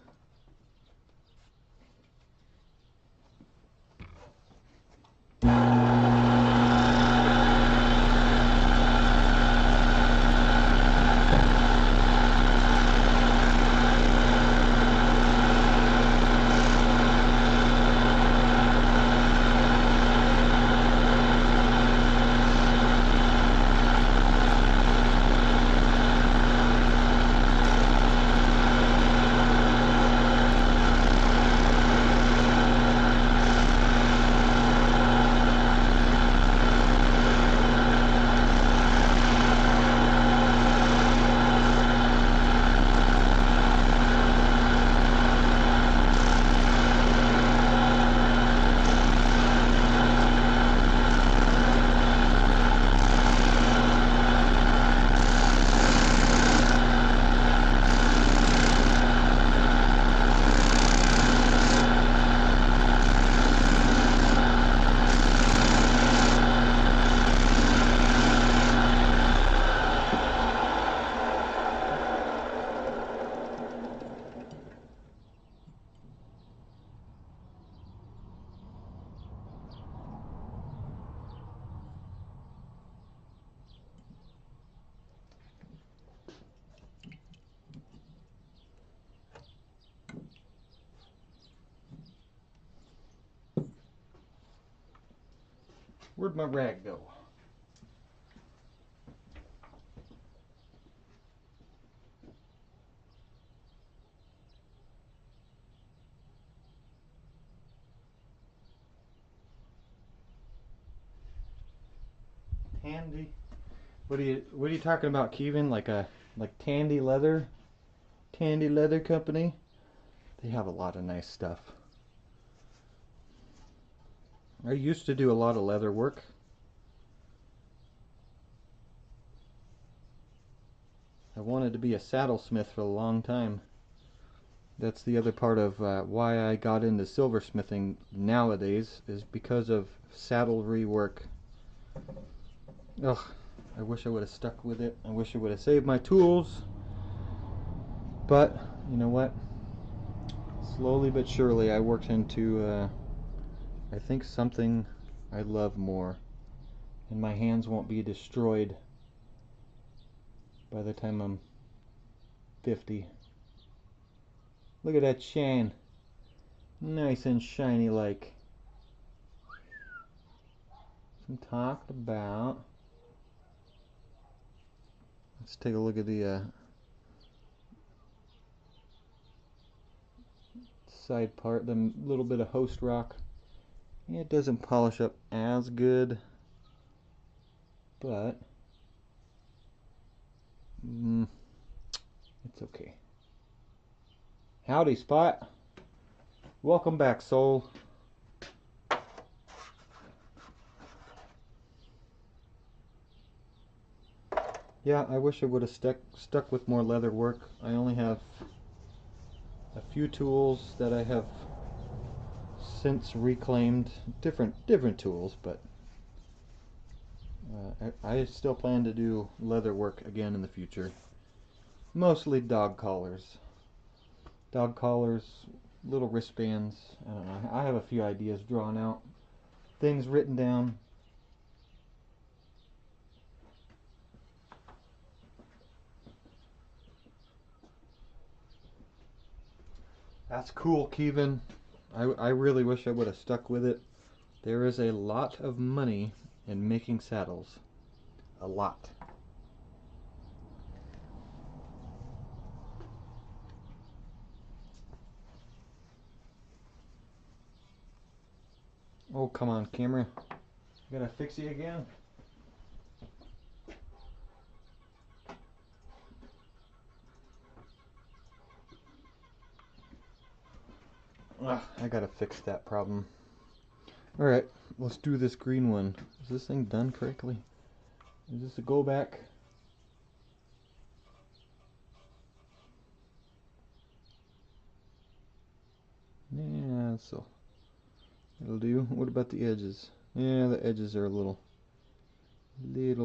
[SPEAKER 1] Where'd my rag go? Tandy. What are you talking about, Kevin? Like Tandy Leather? Tandy Leather Company? They have a lot of nice stuff. I used to do a lot of leather work. I wanted to be a saddlesmith for a long time. That's the other part of why I got into silversmithing nowadays, is because of saddlery work. Ugh, I wish I would have stuck with it. I wish I would have saved my tools. But, you know what? Slowly but surely I worked into, I think, something I love more. And my hands won't be destroyed by the time I'm 50. Look at that shine. Nice and shiny like. I'm talking about. Let's take a look at the side part, the little bit of host rock. It doesn't polish up as good, but it's okay. Howdy, Spot. Welcome back, Soul. Yeah, I wish I would have stuck with more leather work. I only have a few tools that I have since reclaimed. Different tools, but I still plan to do leather work again in the future. Mostly dog collars. Dog collars, little wristbands. I don't know. I have a few ideas drawn out. Things written down. That's cool, Kevin. I really wish I would have stuck with it. There is a lot of money in making saddles. A lot. Oh, come on, camera. You gotta fix it again? Ugh, I gotta fix that problem. Alright, let's do this green one. Is this thing done correctly? Is this a go back? Yeah, so it'll do. What about the edges? Yeah, the edges are a little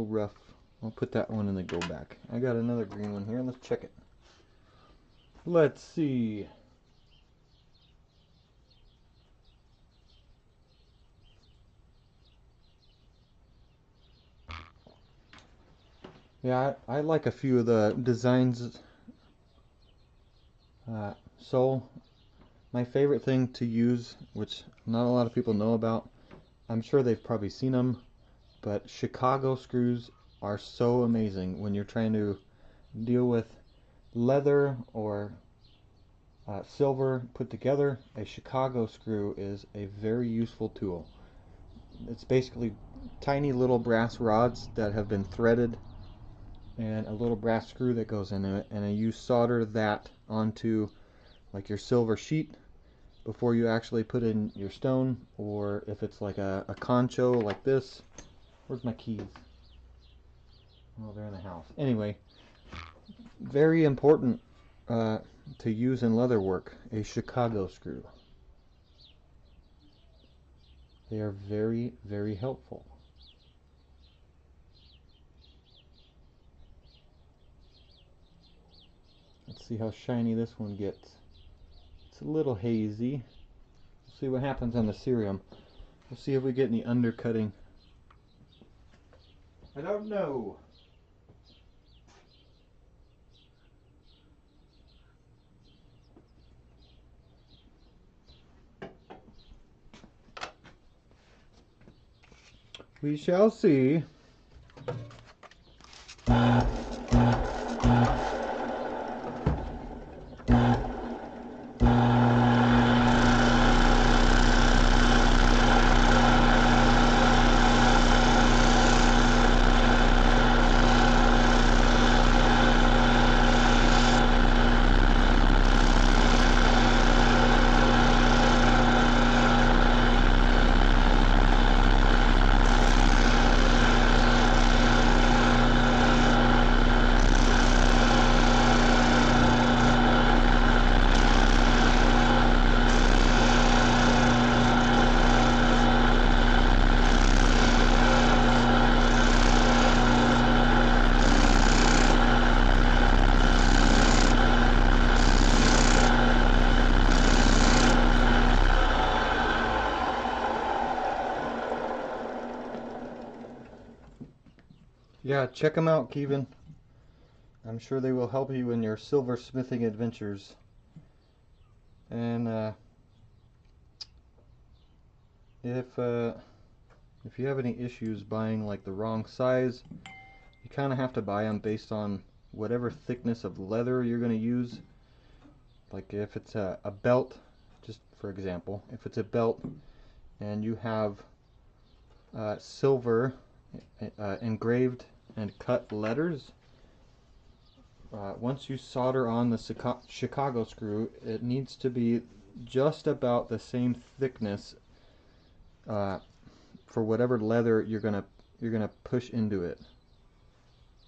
[SPEAKER 1] rough. I'll put that one in the go back. I got another green one here. Let's check it. Let's see. Yeah, I like a few of the designs. So my favorite thing to use, which not a lot of people know about, I'm sure they've probably seen them, but Chicago screws are so amazing when you're trying to deal with leather or silver put together. A Chicago screw is a very useful tool. It's basically tiny little brass rods that have been threaded and a little brass screw that goes into it, and you solder that onto like your silver sheet before you actually put in your stone, or if it's like a concho like this. Where's my keys? Oh, they're in the house. Anyway, very important to use in leather work, a Chicago screw. They are very, very helpful. Let's see how shiny this one gets. It's a little hazy. We'll see what happens on the cerium. We'll see if we get any undercutting. I don't know. We shall see. Yeah, check them out, Kevin. I'm sure they will help you in your silversmithing adventures. And if you have any issues buying like the wrong size, you kind of have to buy them based on whatever thickness of leather you're going to use. Like if it's a belt, just for example, if it's a belt and you have silver engraved and cut letters, once you solder on the Chicago screw, it needs to be just about the same thickness for whatever leather you're gonna push into it.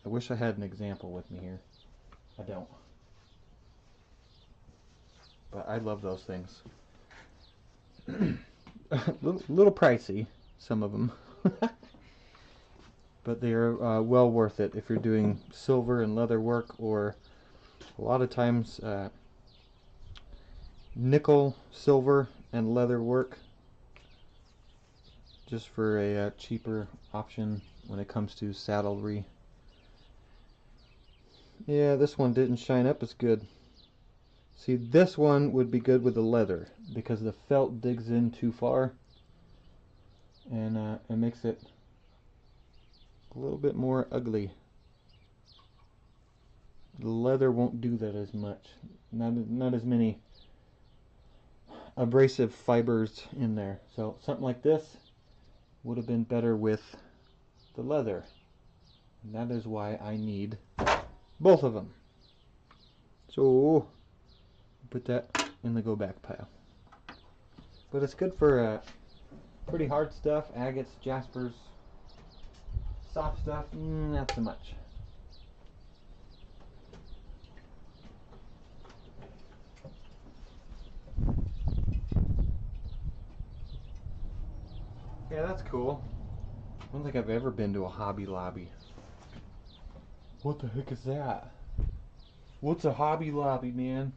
[SPEAKER 1] I wish I had an example with me here. I don't. But I love those things. little pricey, some of them. But they are well worth it if you're doing silver and leather work, or a lot of times nickel, silver, and leather work, just for a cheaper option when it comes to saddlery. Yeah, this one didn't shine up as good. See, this one would be good with the leather because the felt digs in too far, and it makes it a little bit more ugly. The leather won't do that as much. Not as many abrasive fibers in there. So something like this would have been better with the leather. And that is why I need both of them. So put that in the go back pile. But it's good for pretty hard stuff, agates, jaspers. Soft stuff, not so much. Yeah, that's cool. I don't think I've ever been to a Hobby Lobby. What the heck is that? What's a Hobby Lobby, man?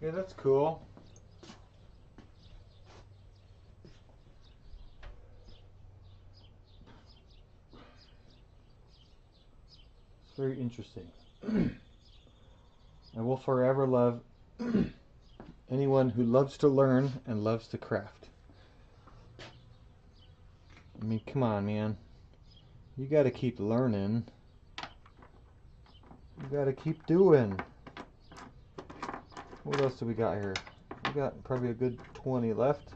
[SPEAKER 1] Yeah, that's cool. It's very interesting. I will forever love anyone who loves to learn and loves to craft. I mean, come on, man. You gotta keep learning. You gotta keep doing. What else do we got here? We got probably a good 20 left.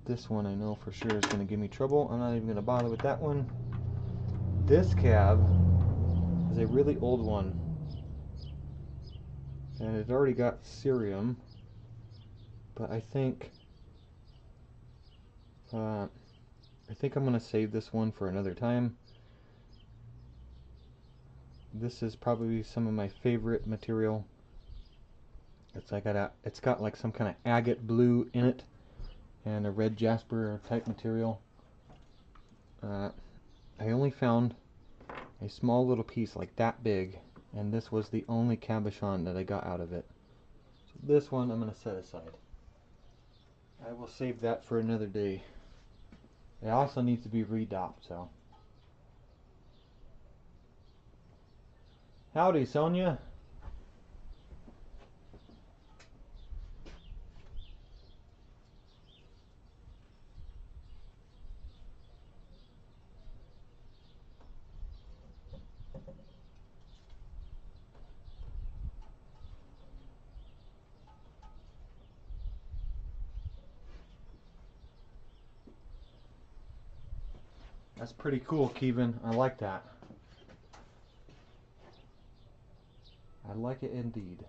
[SPEAKER 1] This one I know for sure is going to give me trouble. I'm not even going to bother with that one. This cab is a really old one, and it's already got cerium, but I think I'm going to save this one for another time. This is probably some of my favorite material. It's got like some kind of agate blue in it and a red jasper type material. I only found a small little piece like that big, and this was the only cabochon that I got out of it. So this one I'm going to set aside. I will save that for another day. It also needs to be redopped, so. Howdy, Sonia. That's pretty cool, Kevin. I like that. I like it indeed.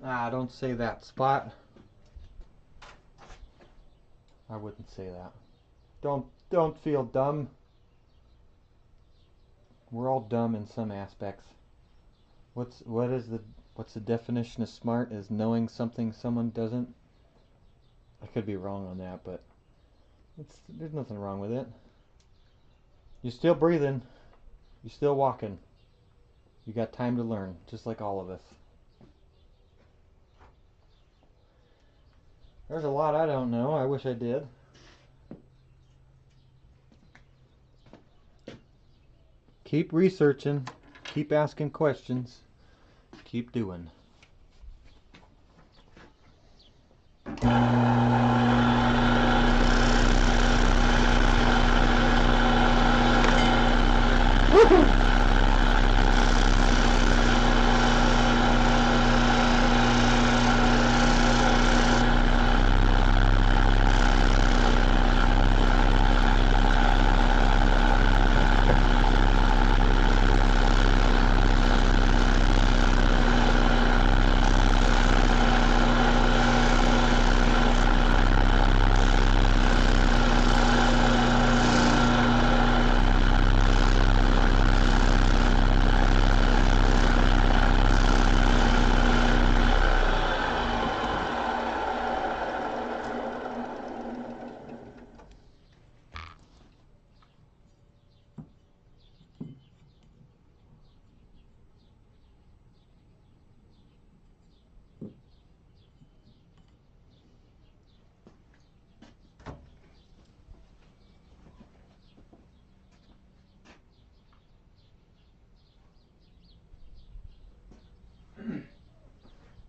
[SPEAKER 1] Ah, don't say that, Spot. I wouldn't say that. Don't feel dumb. We're all dumb in some aspects. What's the definition of smart? Is knowing something someone doesn't? I could be wrong on that, but there's nothing wrong with it. You're still breathing. You're still walking. You got time to learn, just like all of us. There's a lot I don't know. I wish I did. Keep researching. Keep asking questions. Keep doing.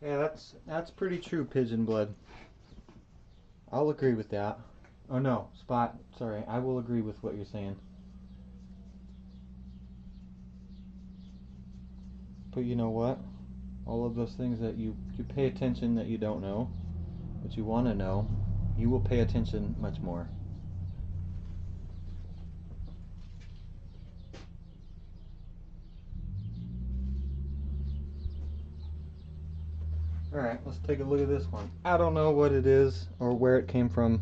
[SPEAKER 1] Yeah, that's pretty true, Pigeon Blood. I'll agree with that. Oh no, Spot, sorry, I will agree with what you're saying. But you know what? All of those things that you pay attention that you don't know, but you want to know, you will pay attention much more. Alright, let's take a look at this one. I don't know what it is or where it came from,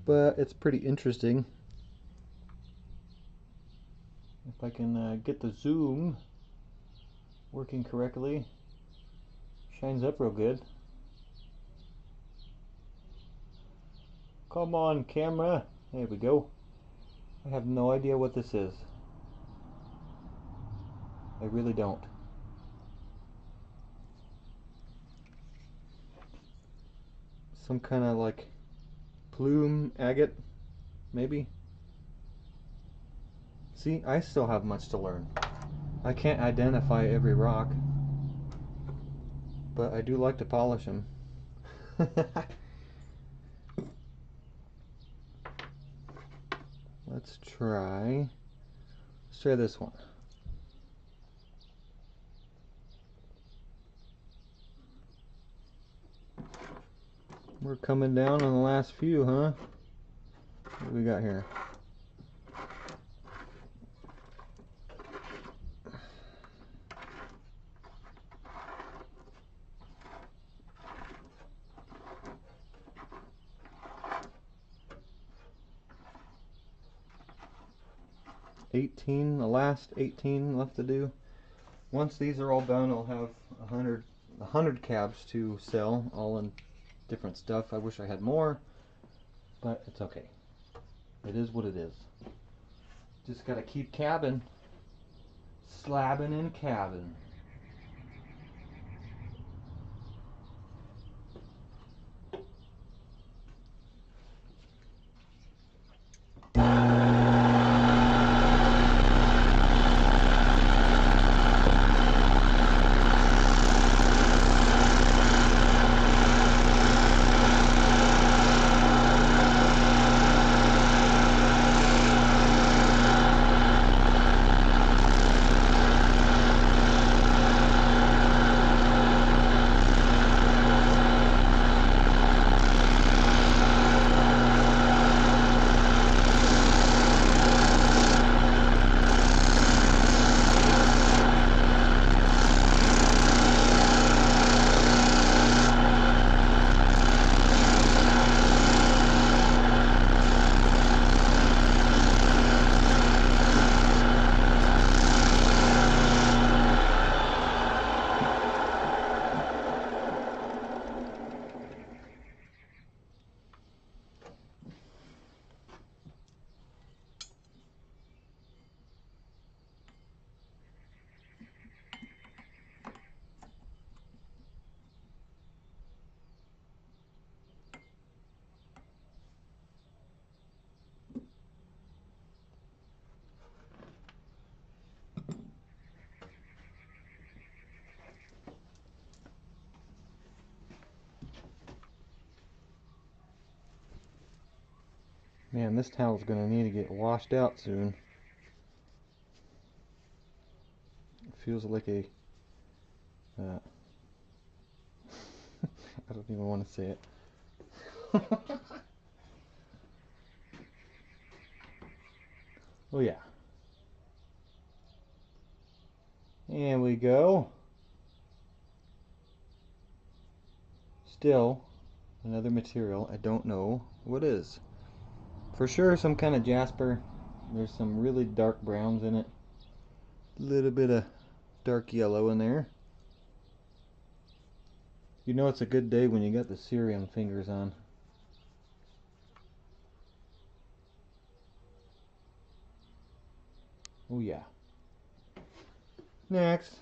[SPEAKER 1] but it's pretty interesting. If I can get the zoom working correctly, shines up real good. Come on, camera. There we go. I have no idea what this is. I really don't. Some kind of like plume agate, maybe? See, I still have much to learn. I can't identify every rock, but I do like to polish them. Let's try this one. We're coming down on the last few, huh? What do we got here? The last 18 left to do. Once these are all done, I'll have 100 cabs to sell, all in different stuff. I wish I had more, but it's okay. It is what it is. Just gotta keep cabbing, slabbing and cabbing. Man, this towel's gonna need to get washed out soon. It feels like a I don't even want to say it. Oh yeah. And we go. Still another material. I don't know what is. For sure some kind of jasper. There's some really dark browns in it. A little bit of dark yellow in there. You know it's a good day when you got the cerium fingers on. Oh yeah. Next.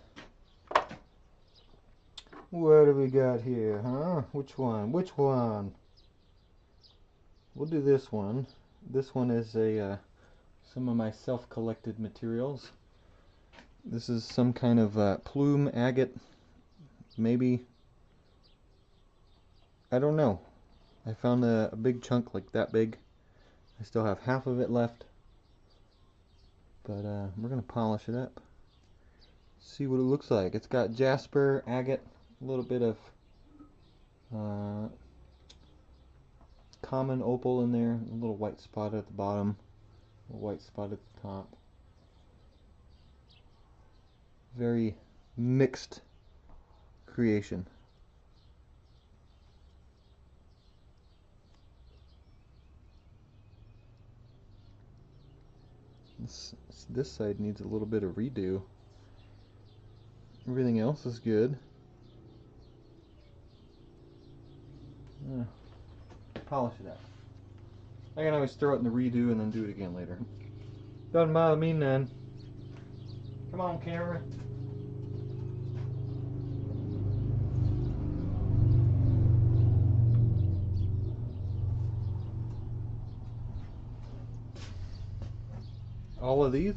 [SPEAKER 1] What do we got here, huh? Which one? Which one? We'll do this one. This one is some of my self-collected materials. This is some kind of plume agate, maybe. I don't know. I found a big chunk like that big. I still have half of it left, but we're gonna polish it up. See what it looks like. It's got jasper, agate, a little bit of common opal in there, a little white spot at the bottom, a white spot at the top. Very mixed creation. This side needs a little bit of redo. Everything else is good. Polish it out. I can always throw it in the redo and then do it again later. Doesn't bother me none. Come on, camera. All of these?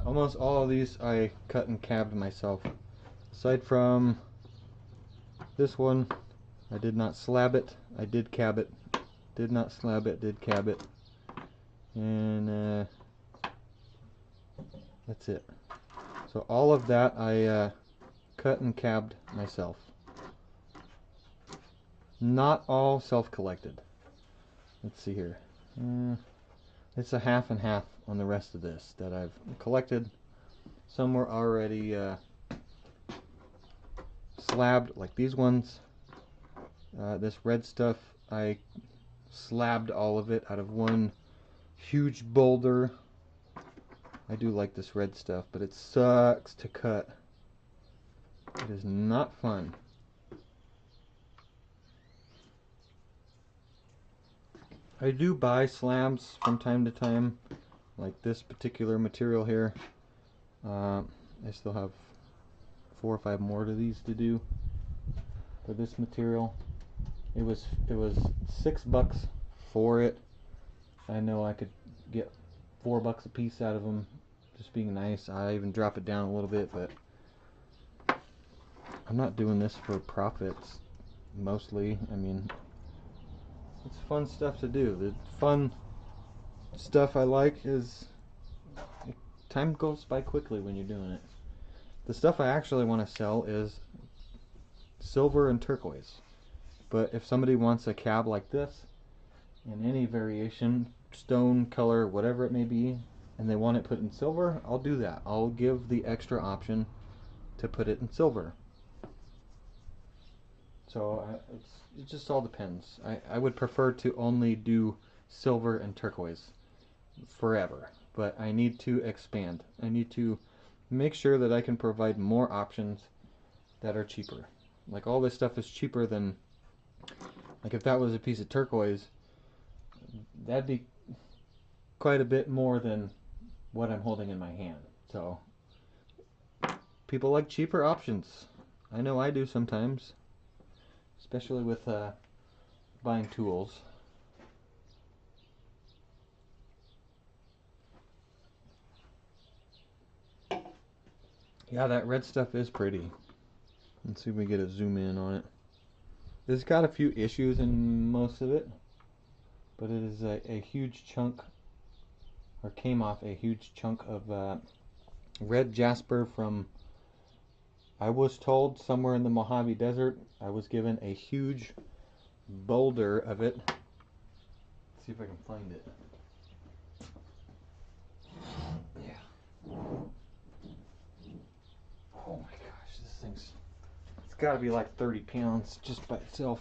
[SPEAKER 1] Almost all of these I cut and cabbed myself. Aside from this one, I did not slab it, I did cab it. Did not slab it, did cab it. And that's it. So all of that I cut and cabbed myself. Not all self-collected. Let's see here. It's a half and half on the rest of this that I've collected. Some were already slabbed, like these ones. This red stuff, I slabbed all of it out of one huge boulder. I do like this red stuff, but it sucks to cut. It is not fun. I do buy slabs from time to time, like this particular material here. I still have 4 or 5 more of these to do for this material. It was $6 for it. I know I could get $4 a piece out of them, just being nice. I even drop it down a little bit, but I'm not doing this for profits mostly. I mean, it's fun stuff to do. The fun stuff I like is time goes by quickly when you're doing it. The stuff I actually want to sell is silver and turquoise. But if somebody wants a cab like this in any variation, stone, color, whatever it may be, and they want it put in silver, I'll do that. I'll give the extra option to put it in silver. So it just all depends. I would prefer to only do silver and turquoise forever, but I need to expand. I need to make sure that I can provide more options that are cheaper. Like all this stuff is cheaper than, like if that was a piece of turquoise, that'd be quite a bit more than what I'm holding in my hand. So people like cheaper options. I know I do sometimes, especially with buying tools. Yeah, that red stuff is pretty. Let's see if we get a zoom in on it. It's got a few issues in most of it, but it is a huge chunk, or came off a huge chunk of red jasper from, I was told, somewhere in the Mojave Desert. I was given a huge boulder of it. Let's see if I can find it. Yeah. Oh my gosh, this thing's, it's got to be like 30 pounds just by itself.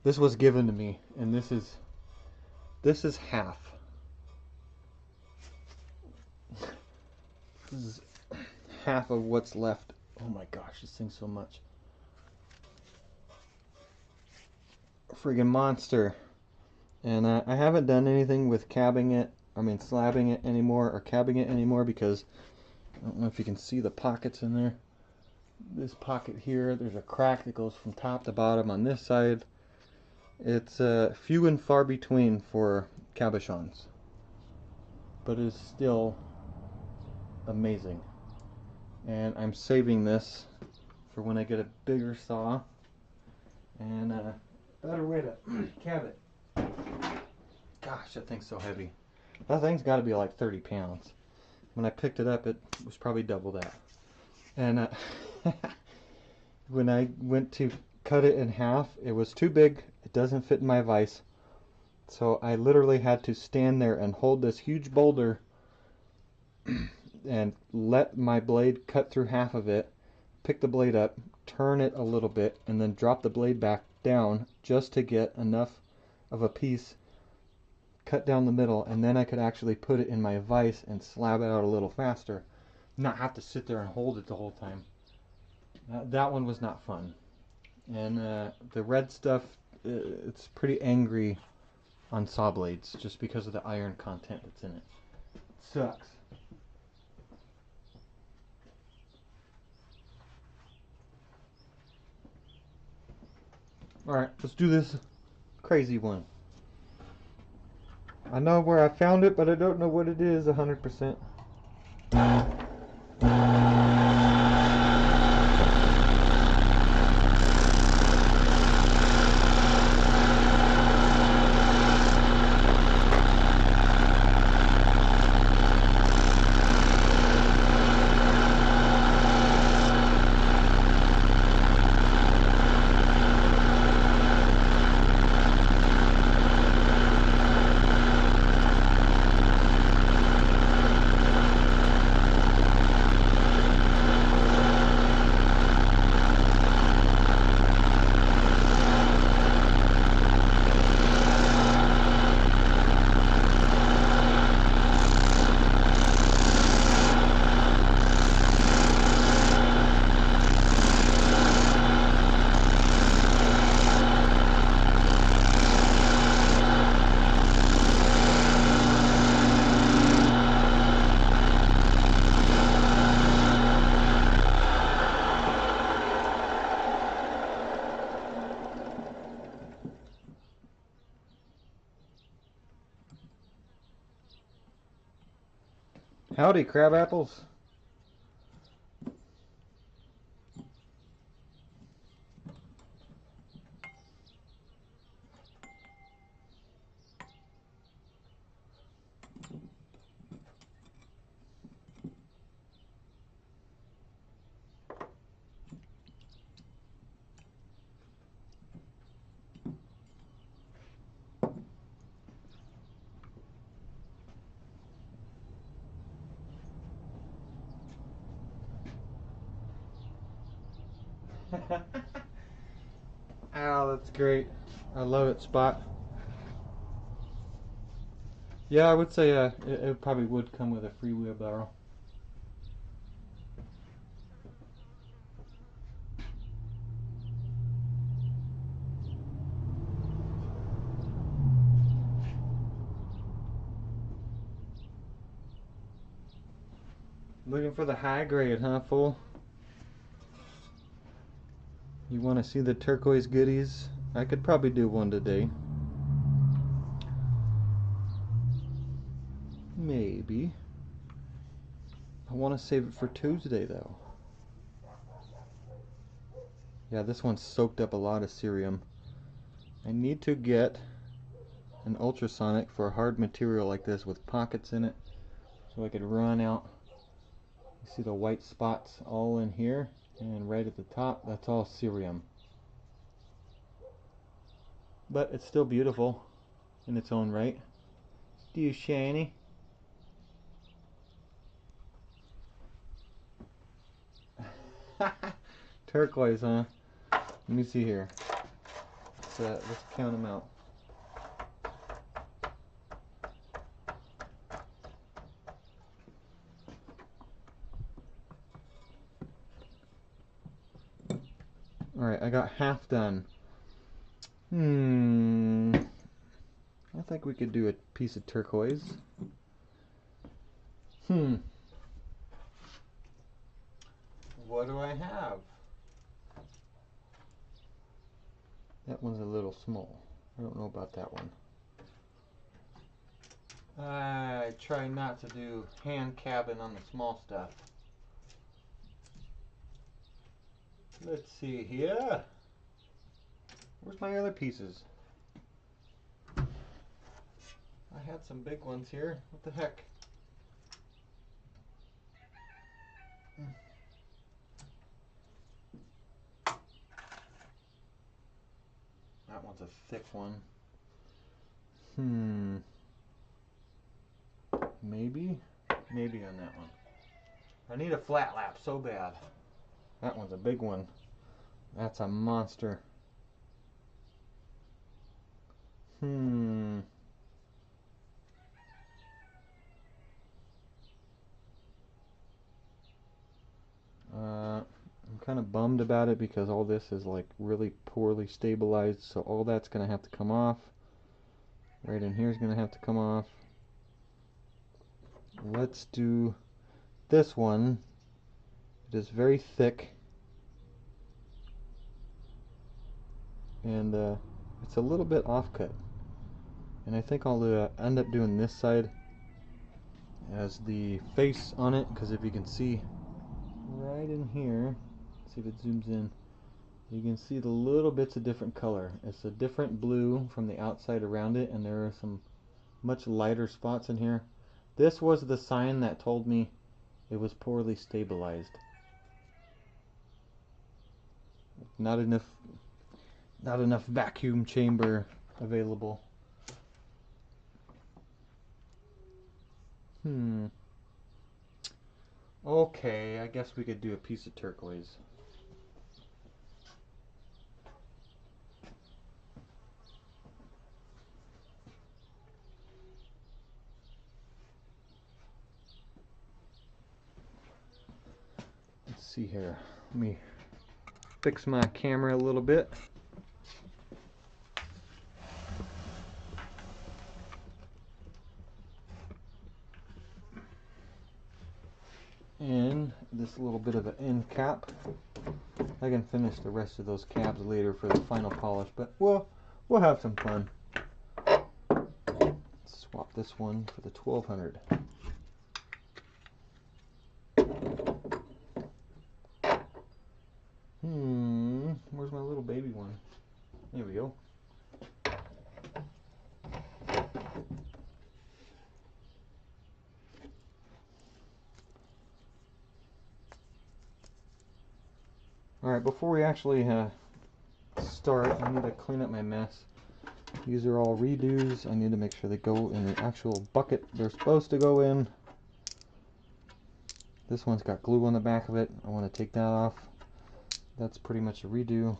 [SPEAKER 1] This was given to me, and this is half. This is half of what's left. Oh my gosh, this thing's so much. Friggin' monster. And I haven't done anything with slabbing it anymore, or cabbing it anymore, because I don't know if you can see the pockets in there. This pocket here, there's a crack that goes from top to bottom on this side. It's few and far between for cabochons, but it's still amazing. And I'm saving this for when I get a bigger saw and a better way to cab it. Gosh, that thing's so heavy. That thing's got to be like 30 pounds. When I picked it up, it was probably double that. And when I went to cut it in half, it was too big. It doesn't fit in my vise. So I literally had to stand there and hold this huge boulder and let my blade cut through half of it, pick the blade up, turn it a little bit, and then drop the blade back down just to get enough of a piece cut down the middle, and then I could actually put it in my vise and slab it out a little faster, not have to sit there and hold it the whole time. That one was not fun. And the red stuff, it's pretty angry on saw blades just because of the iron content that's in it. It sucks. Alright, let's do this crazy one. I know where I found it, but I don't know what it is 100%. Howdy, crab apples. Oh, that's great. I love it, Spot. Yeah, I would say it probably would come with a free wheelbarrow. Looking for the high grade, huh, fool? You want to see the turquoise goodies? I could probably do one today. Maybe. I want to save it for Tuesday, though. Yeah, this one soaked up a lot of cerium. I need to get an ultrasonic for a hard material like this with pockets in it, so I could run out. You see the white spots all in here, and right at the top, that's all cerium. But it's still beautiful in its own right. Do you, Shani? Turquoise, huh? Let me see here. Let's count them out. Alright, I got half done. I think we could do a piece of turquoise. What do I have? That one's a little small. I don't know about that one. I try not to do hand cabin on the small stuff. Let's see here. Where's my other pieces? I had some big ones here. What the heck? That one's a thick one. Maybe on that one. I need a flat lap so bad. That one's a big one. That's a monster. I'm kind of bummed about it because all this is like really poorly stabilized, so all that's gonna have to come off. Right in here is gonna have to come off. Let's do this one. It is very thick, and it's a little bit off-cut. And I think I'll end up doing this side as the face on it, because if you can see right in here, see if it zooms in, you can see the little bits of different color. It's a different blue from the outside around it, and there are some much lighter spots in here. This was the sign that told me it was poorly stabilized. Not enough vacuum chamber available. Okay, I guess we could do a piece of turquoise. Let's see here. Let me fix my camera a little bit. And this little bit of an end cap. I can finish the rest of those caps later for the final polish, but we'll have some fun. Let's swap this one for the 1200. Where's my little baby one? There we go. Alright, before we actually start, I need to clean up my mess. These are all redos. I need to make sure they go in the actual bucket they're supposed to go in. This one's got glue on the back of it. I want to take that off. That's pretty much a redo.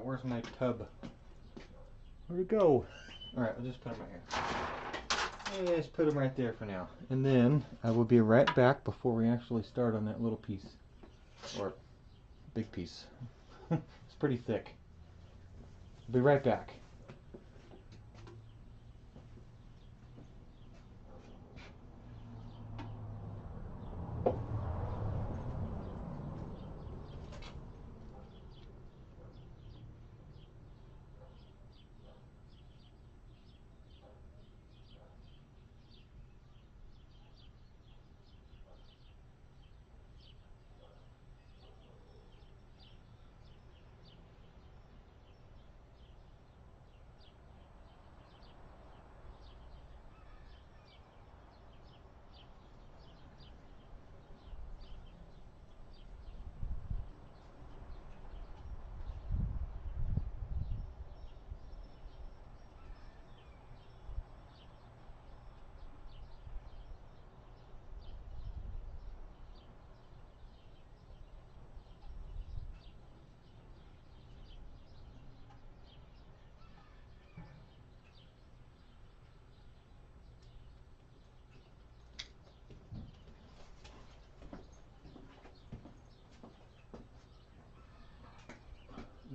[SPEAKER 1] Where's my tub? Where'd it go? Alright, I'll just put them right here. Yeah, just put them right there for now. And then I will be right back before we actually start on that little piece. Or big piece. It's pretty thick. I'll be right back.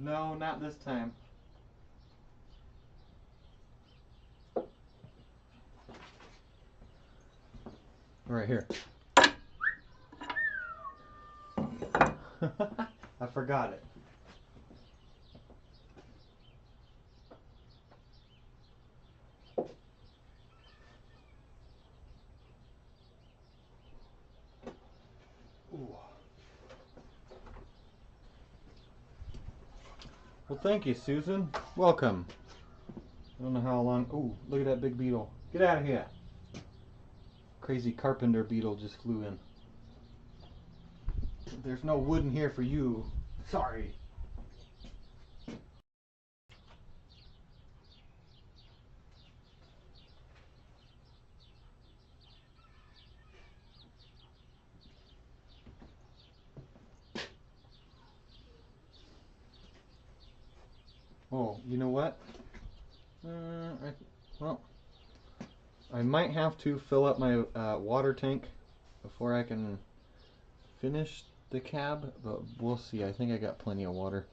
[SPEAKER 1] No, not this time. Right here. I forgot it. Ooh. Well, thank you, Susan. Welcome. I don't know how long. Ooh, look at that big beetle. Get out of here. Crazy carpenter beetle just flew in. There's no wood in here for you. Sorry. Oh, you know what? Well, I might have to fill up my water tank before I can finish the cab, but we'll see. I think I got plenty of water.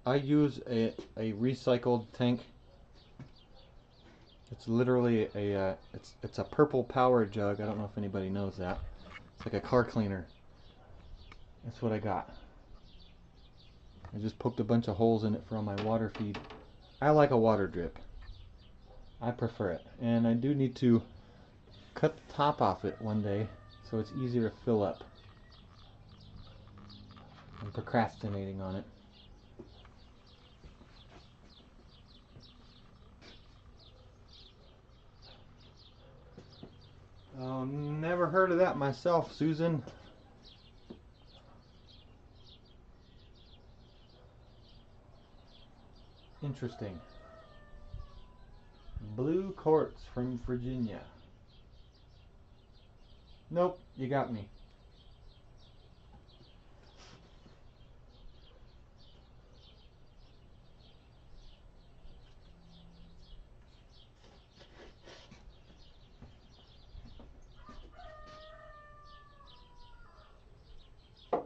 [SPEAKER 1] I use a recycled tank. It's literally a it's a purple power jug. I don't know if anybody knows that. It's like a car cleaner. That's what I got. I just poked a bunch of holes in it for all my water feed. I like a water drip. I prefer it. And I do need to cut the top off it one day so it's easier to fill up. I'm procrastinating on it. Oh, never heard of that myself, Susan. Interesting. Blue quartz from Virginia. Nope, you got me. Right,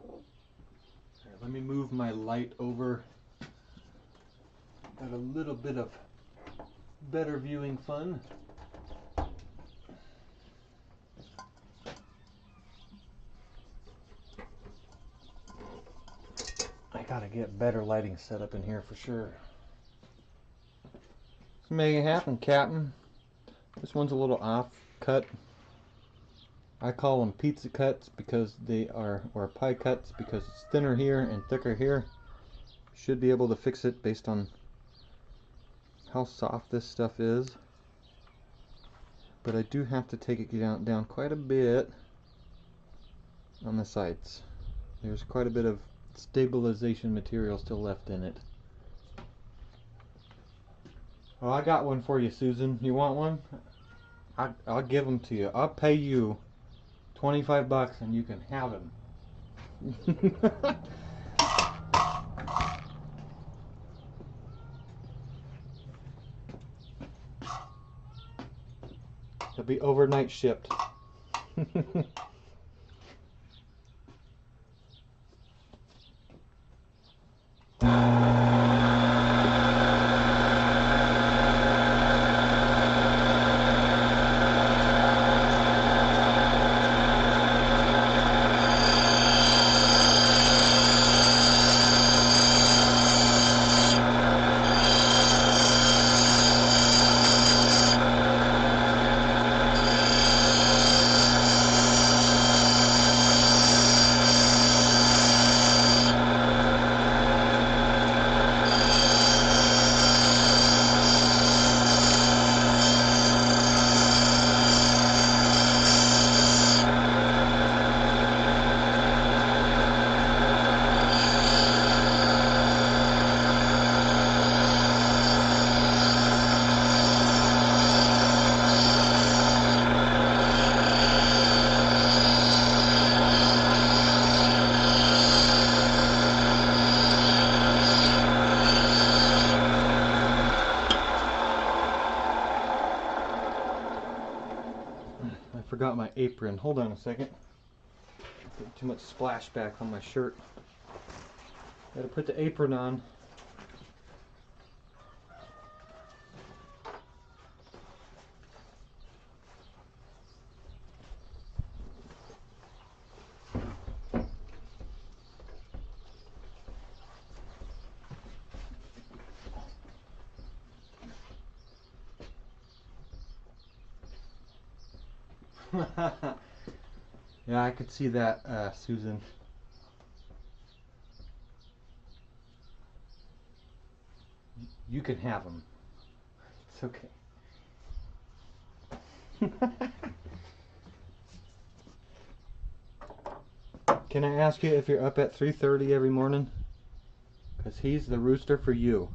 [SPEAKER 1] let me move my light over. Got a little bit of better viewing fun. I gotta get better lighting set up in here for sure. Let's make it happen, Captain. This one's a little off cut. I call them pizza cuts because they are, or pie cuts because it's thinner here and thicker here. Should be able to fix it based on how soft this stuff is. But I do have to take it down quite a bit on the sides. There's quite a bit of stabilization material still left in it. Oh, I got one for you, Susan. You want one? I'll give them to you. I'll pay you 25 bucks and you can have them. They'll be overnight shipped. Forgot my apron. Hold on a second. Put too much splashback on my shirt. Gotta put the apron on. Yeah, I could see that, Susan. You can have them. It's okay. Can I ask you if you're up at 3:30 every morning? Because he's the rooster for you.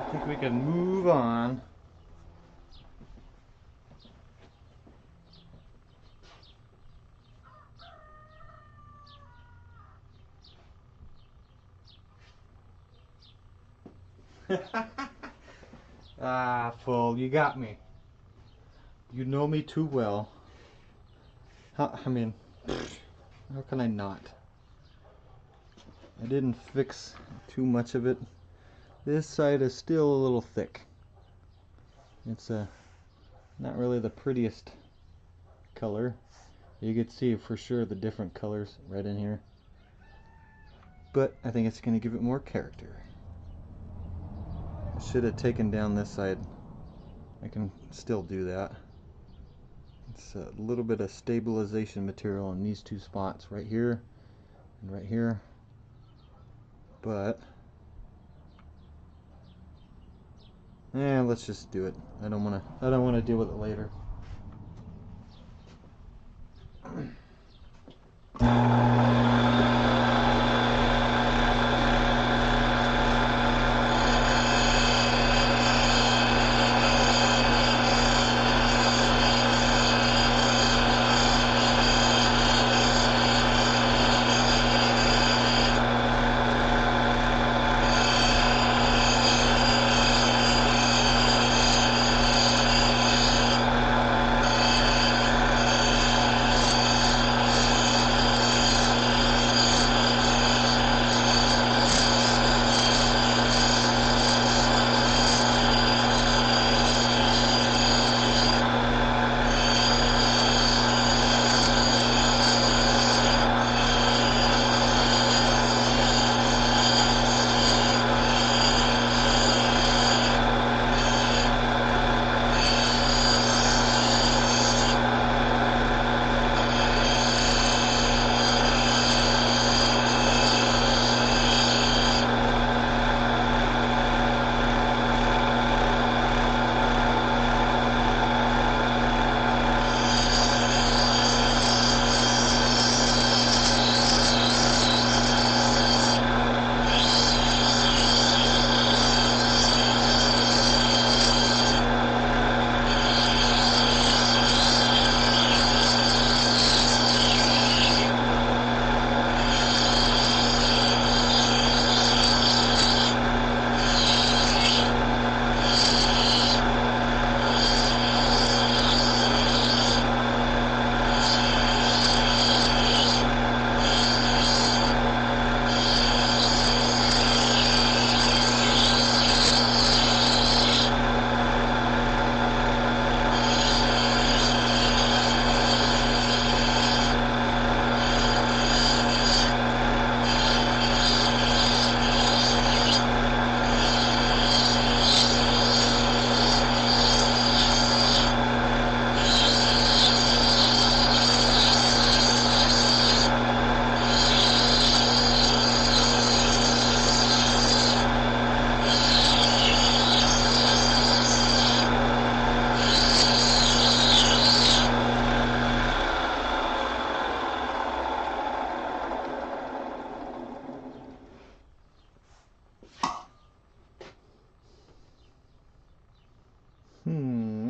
[SPEAKER 1] I think we can move on. Ah, fool, you got me. You know me too well. I mean, how can I not? I didn't fix too much of it. This side is still a little thick. It's not really the prettiest color. You could see for sure the different colors right in here. But I think it's going to give it more character. I should have taken down this side. I can still do that. It's a little bit of stabilization material on these two spots right here and right here. But let's just do it. I don't want to deal with it later.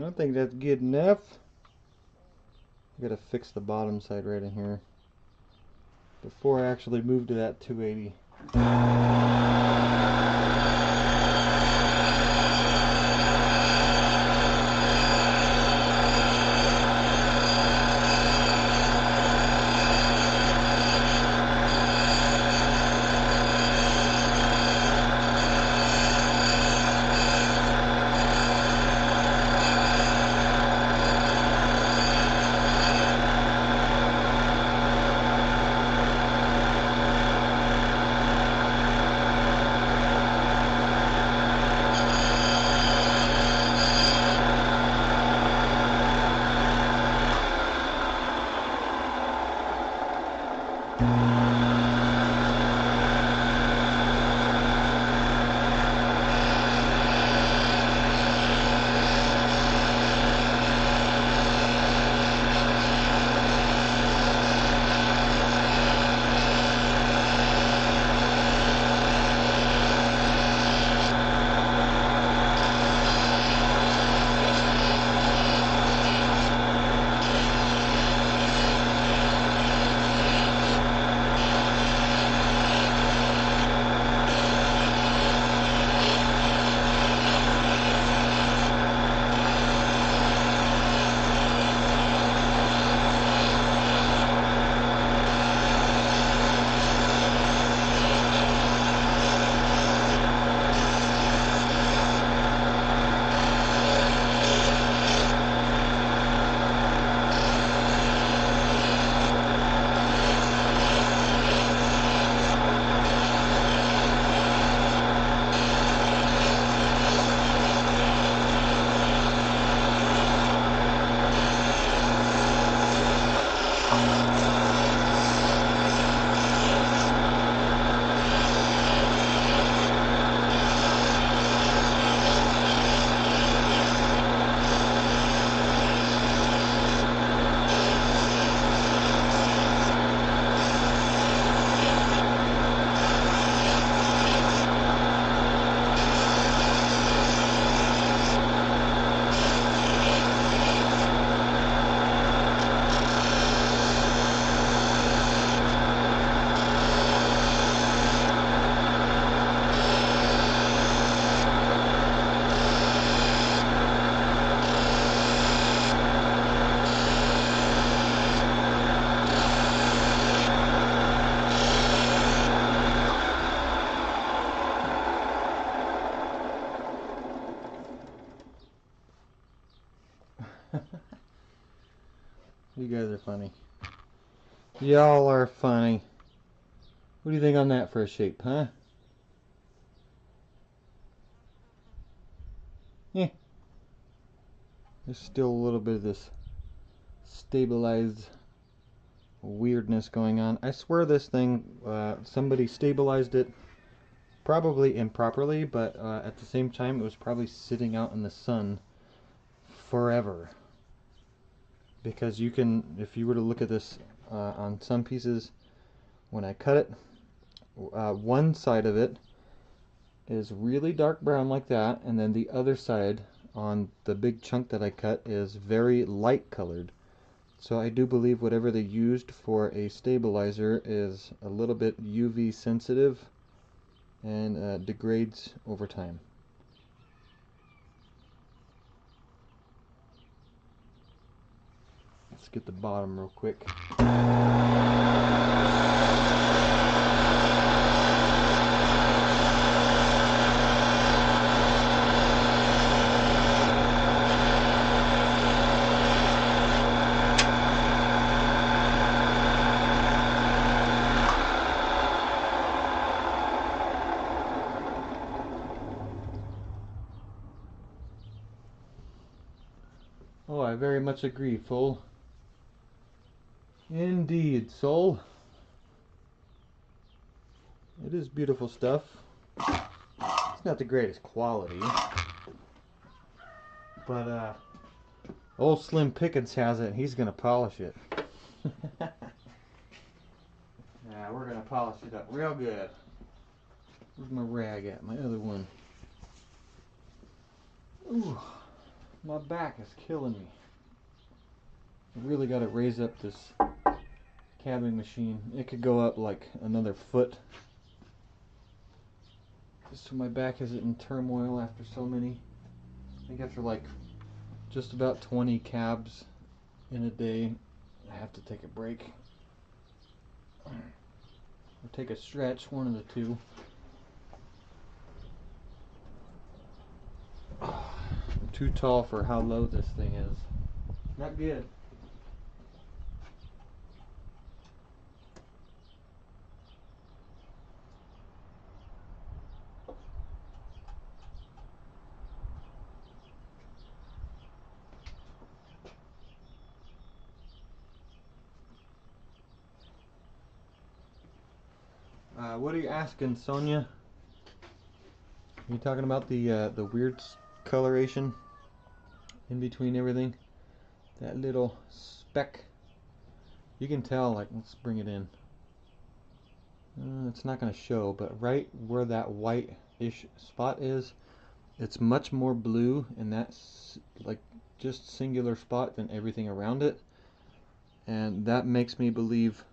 [SPEAKER 1] I think that's good enough. I gotta fix the bottom side right in here before I actually move to that 280. You guys are funny. Y'all are funny. What do you think on that for a shape, huh? Yeah. There's still a little bit of this stabilized weirdness going on. I swear this thing, somebody stabilized it probably improperly, but at the same time it was probably sitting out in the sun forever. Because you can, if you were to look at this on some pieces, when I cut it, one side of it is really dark brown like that, and then the other side on the big chunk that I cut is very light colored. So I do believe whatever they used for a stabilizer is a little bit UV sensitive and degrades over time. Let's get the bottom real quick. Oh, I very much agree, fool. Indeed, soul. It is beautiful stuff. It's not the greatest quality, but old Slim Pickens has it, and he's gonna polish it. Yeah, we're gonna polish it up real good. Where's my rag at? My other one. Ooh, my back is killing me. I really got to raise up this cabbing machine. It could go up like another foot. Just so my back isn't in turmoil after so many. I think after like just about 20 cabs in a day, I have to take a break. Or take a stretch, one of the two. I'm too tall for how low this thing is. Not good. What are you asking, Sonia? Are you talking about the weird coloration in between everything? That little speck. You can tell, like, let's bring it in. It's not going to show, but right where that white-ish spot is, it's much more blue in that, like, just singular spot than everything around it. And that makes me believe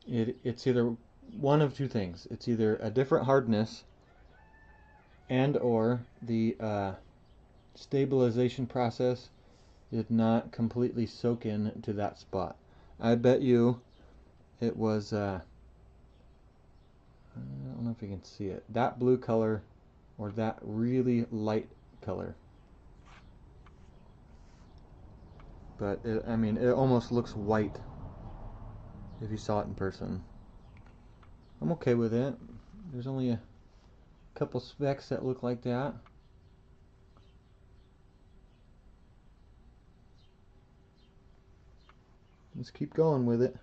[SPEAKER 1] it's either one of two things. It's either a different hardness and or the stabilization process did not completely soak in to that spot. I bet you it was I don't know if you can see it, that blue color or that really light color. But I mean, it almost looks white if you saw it in person. I'm okay with it. There's only a couple specks that look like that. Let's keep going with it.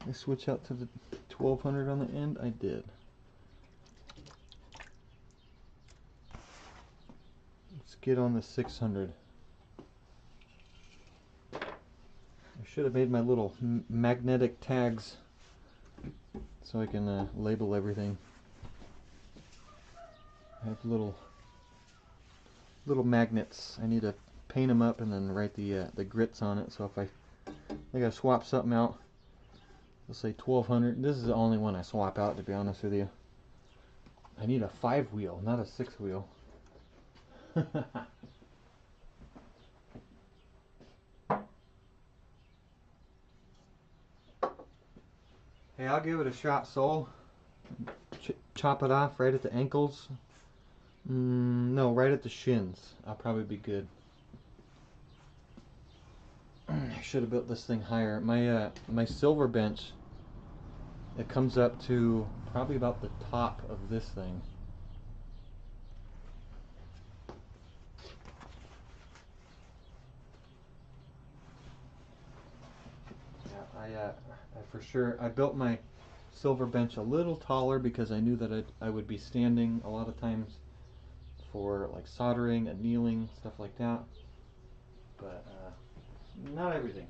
[SPEAKER 1] I switch out to the 1200 on the end. I did. Let's get on the 600. I should have made my little magnetic tags so I can label everything. I have little magnets. I need to paint them up and then write the grits on it. So if I gotta swap something out, let's say 1200. This is the only one I swap out, to be honest with you. I need a 5-wheel, not a 6-wheel. Hey, I'll give it a shot, Soul. Chop it off right at the ankles. No, right at the shins. I'll probably be good. I should have built this thing higher. My silver bench, it comes up to probably about the top of this thing. Yeah, I for sure I built my silver bench a little taller because I knew that I would be standing a lot of times for like soldering, annealing, stuff like that. But not everything.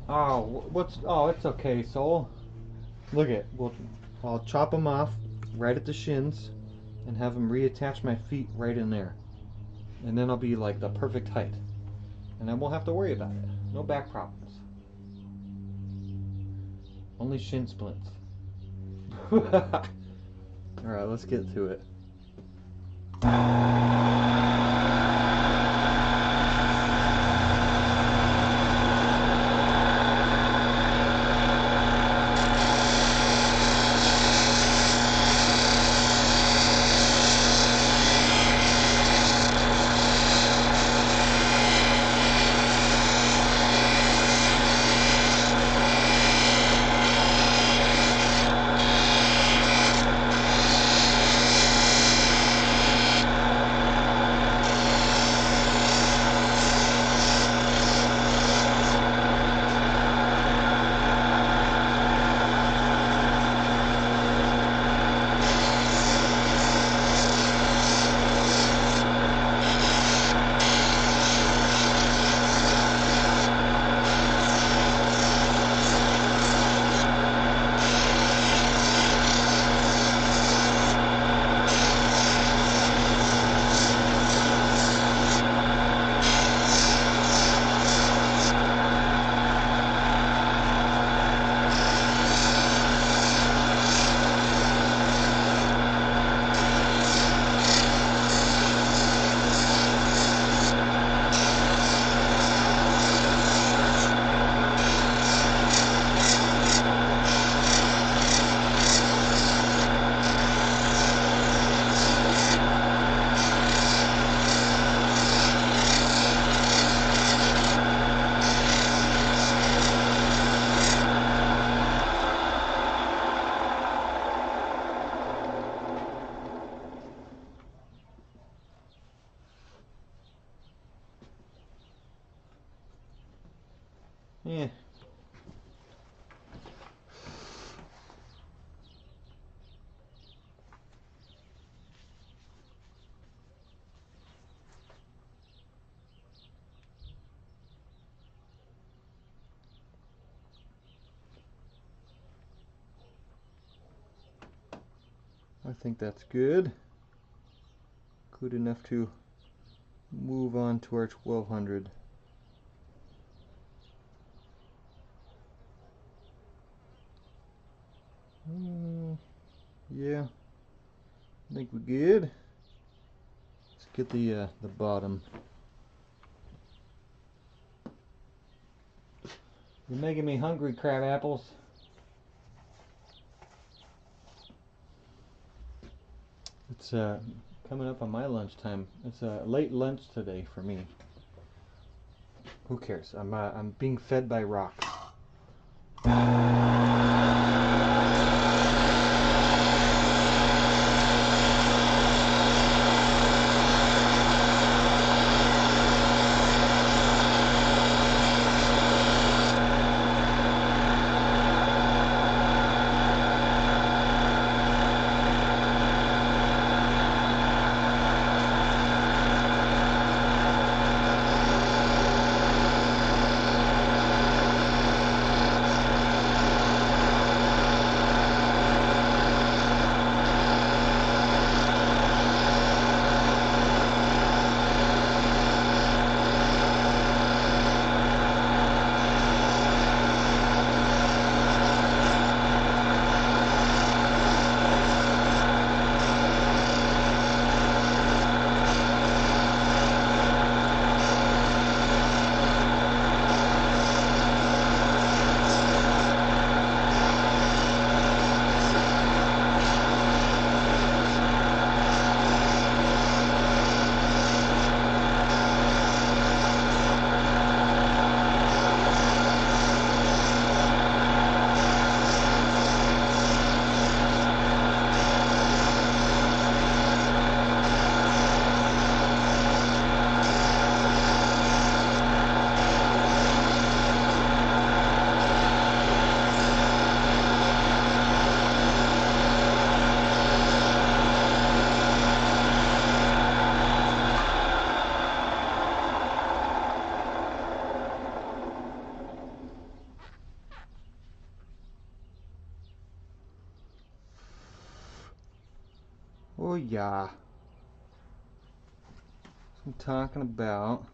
[SPEAKER 1] Oh, it's okay, Soul. Look it. I'll chop them off right at the shins and have them reattach my feet right in there. And then I'll be like the perfect height. And I won't have to worry about it. No back problems. Only shin splints. Alright, let's get to it. Yeah. I think that's good. Good enough to move on to our 1200. Yeah, I think we're good. Let's get the bottom. You're making me hungry, crab apples. It's coming up on my lunchtime. It's a late lunch today for me. Who cares? I'm being fed by rocks. Oh yeah. I'm talking about.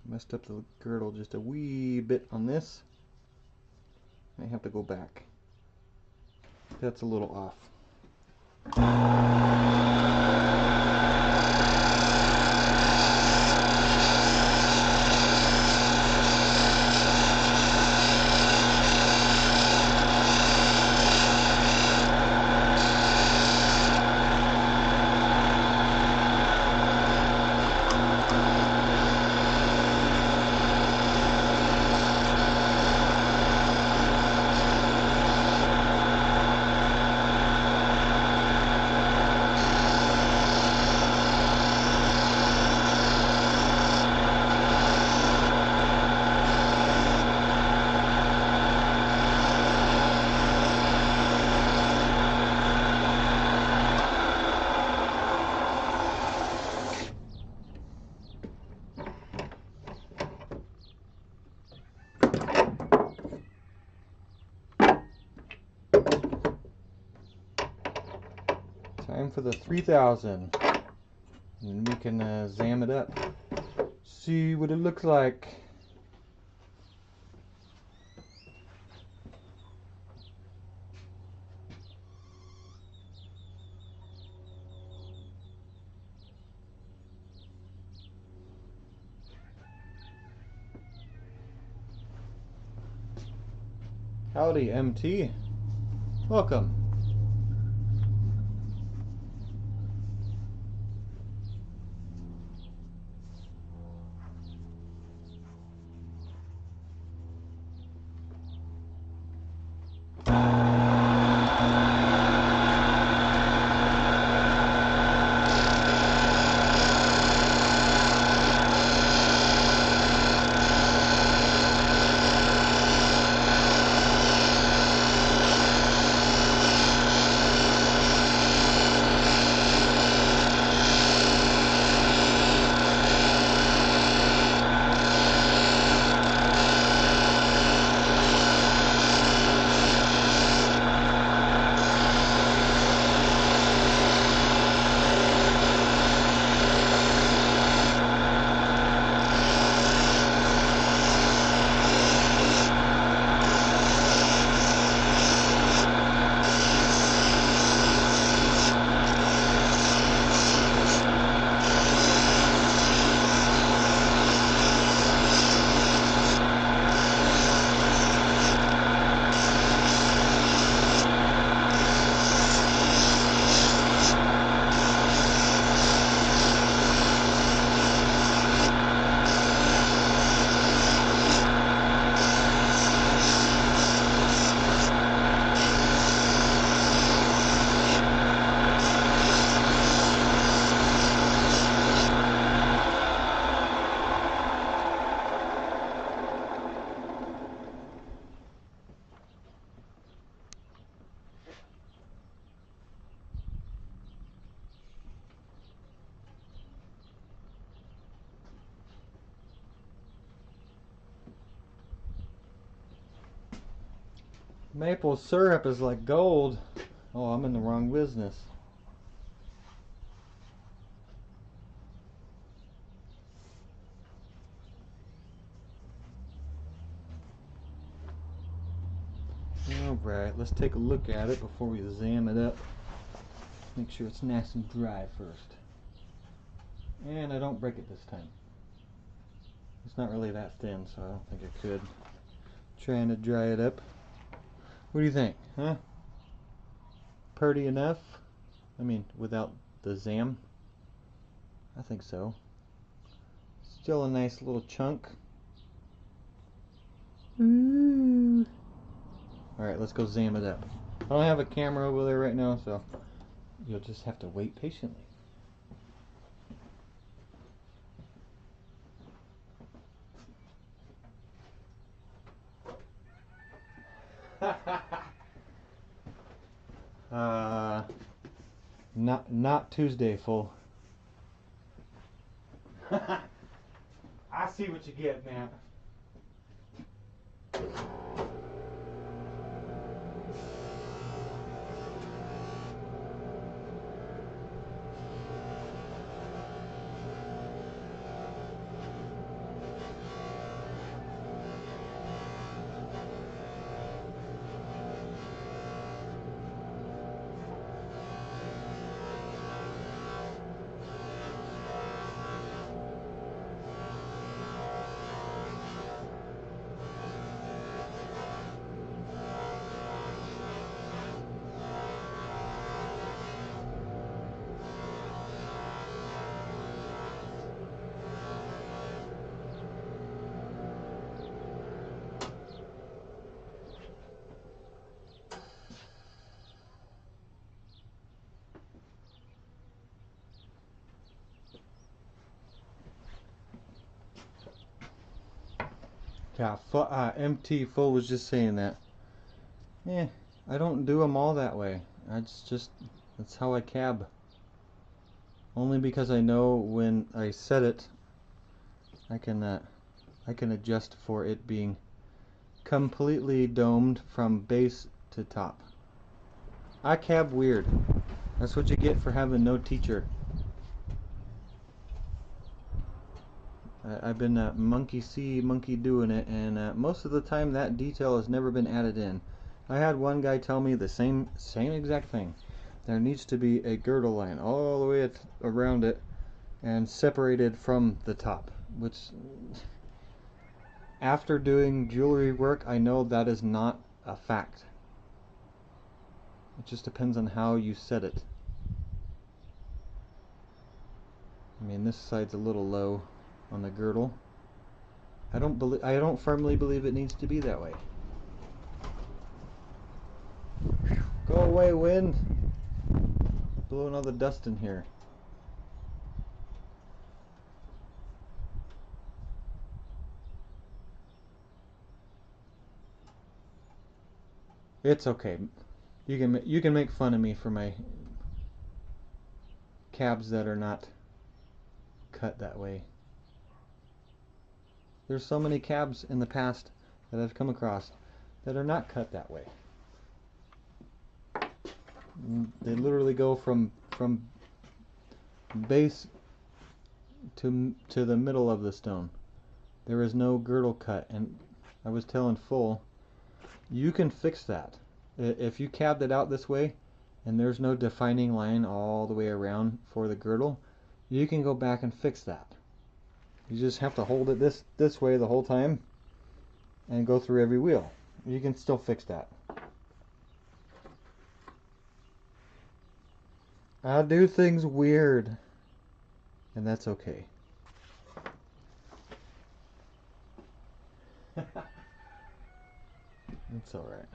[SPEAKER 1] Messed up the girdle just a wee bit on this. I have to go back. That's a little off. Time for the 3000. And we can zam it up. See what it looks like. Howdy, MT. Welcome. Maple syrup is like gold. Oh, I'm in the wrong business. Alright, let's take a look at it before we zam it up. Make sure it's nice and dry first. And I don't break it this time. It's not really that thin, so I don't think I could. Trying to dry it up. What do you think, huh? Pretty enough? I mean, without the zam? I think so. Still a nice little chunk. Ooh. Alright, let's go zam it up. I don't have a camera over there right now, so you'll just have to wait patiently. Not Tuesday, fool. I see what you get, man. Yeah, MT Full was just saying that. Yeah, I don't do them all that way. That's how I cab. Only because I know when I set it, I can adjust for it being completely domed from base to top. I cab weird. That's what you get for having no teacher. I've been monkey see, monkey doing it, and most of the time that detail has never been added in. I had one guy tell me the same exact thing. There needs to be a girdle line all the way around it and separated from the top, which after doing jewelry work I know that is not a fact. It just depends on how you set it. I mean, this side's a little low on the girdle. I don't firmly believe it needs to be that way. Go away, wind. Blowing all the dust in here. It's okay. You can make fun of me for my cabs that are not cut that way. There's so many cabs in the past that I've come across that are not cut that way. They literally go from base to the middle of the stone. There is no girdle cut, and I was telling Full, you can fix that. If you cabbed it out this way and there's no defining line all the way around for the girdle, you can go back and fix that. You just have to hold it this way the whole time and go through every wheel. You can still fix that. I do things weird, and that's okay. It's alright.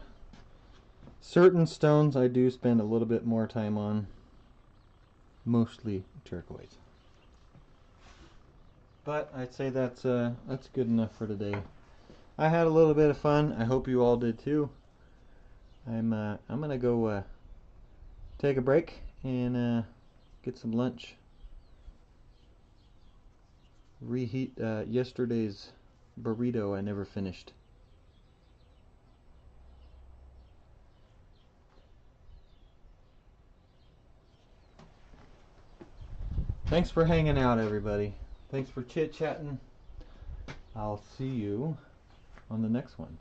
[SPEAKER 1] Certain stones I do spend a little bit more time on, mostly turquoise. But I'd say that's good enough for today. I had a little bit of fun. I hope you all did too. I'm gonna go take a break and get some lunch. Reheat yesterday's burrito I never finished. Thanks for hanging out, everybody. Thanks for chit-chatting. I'll see you on the next one.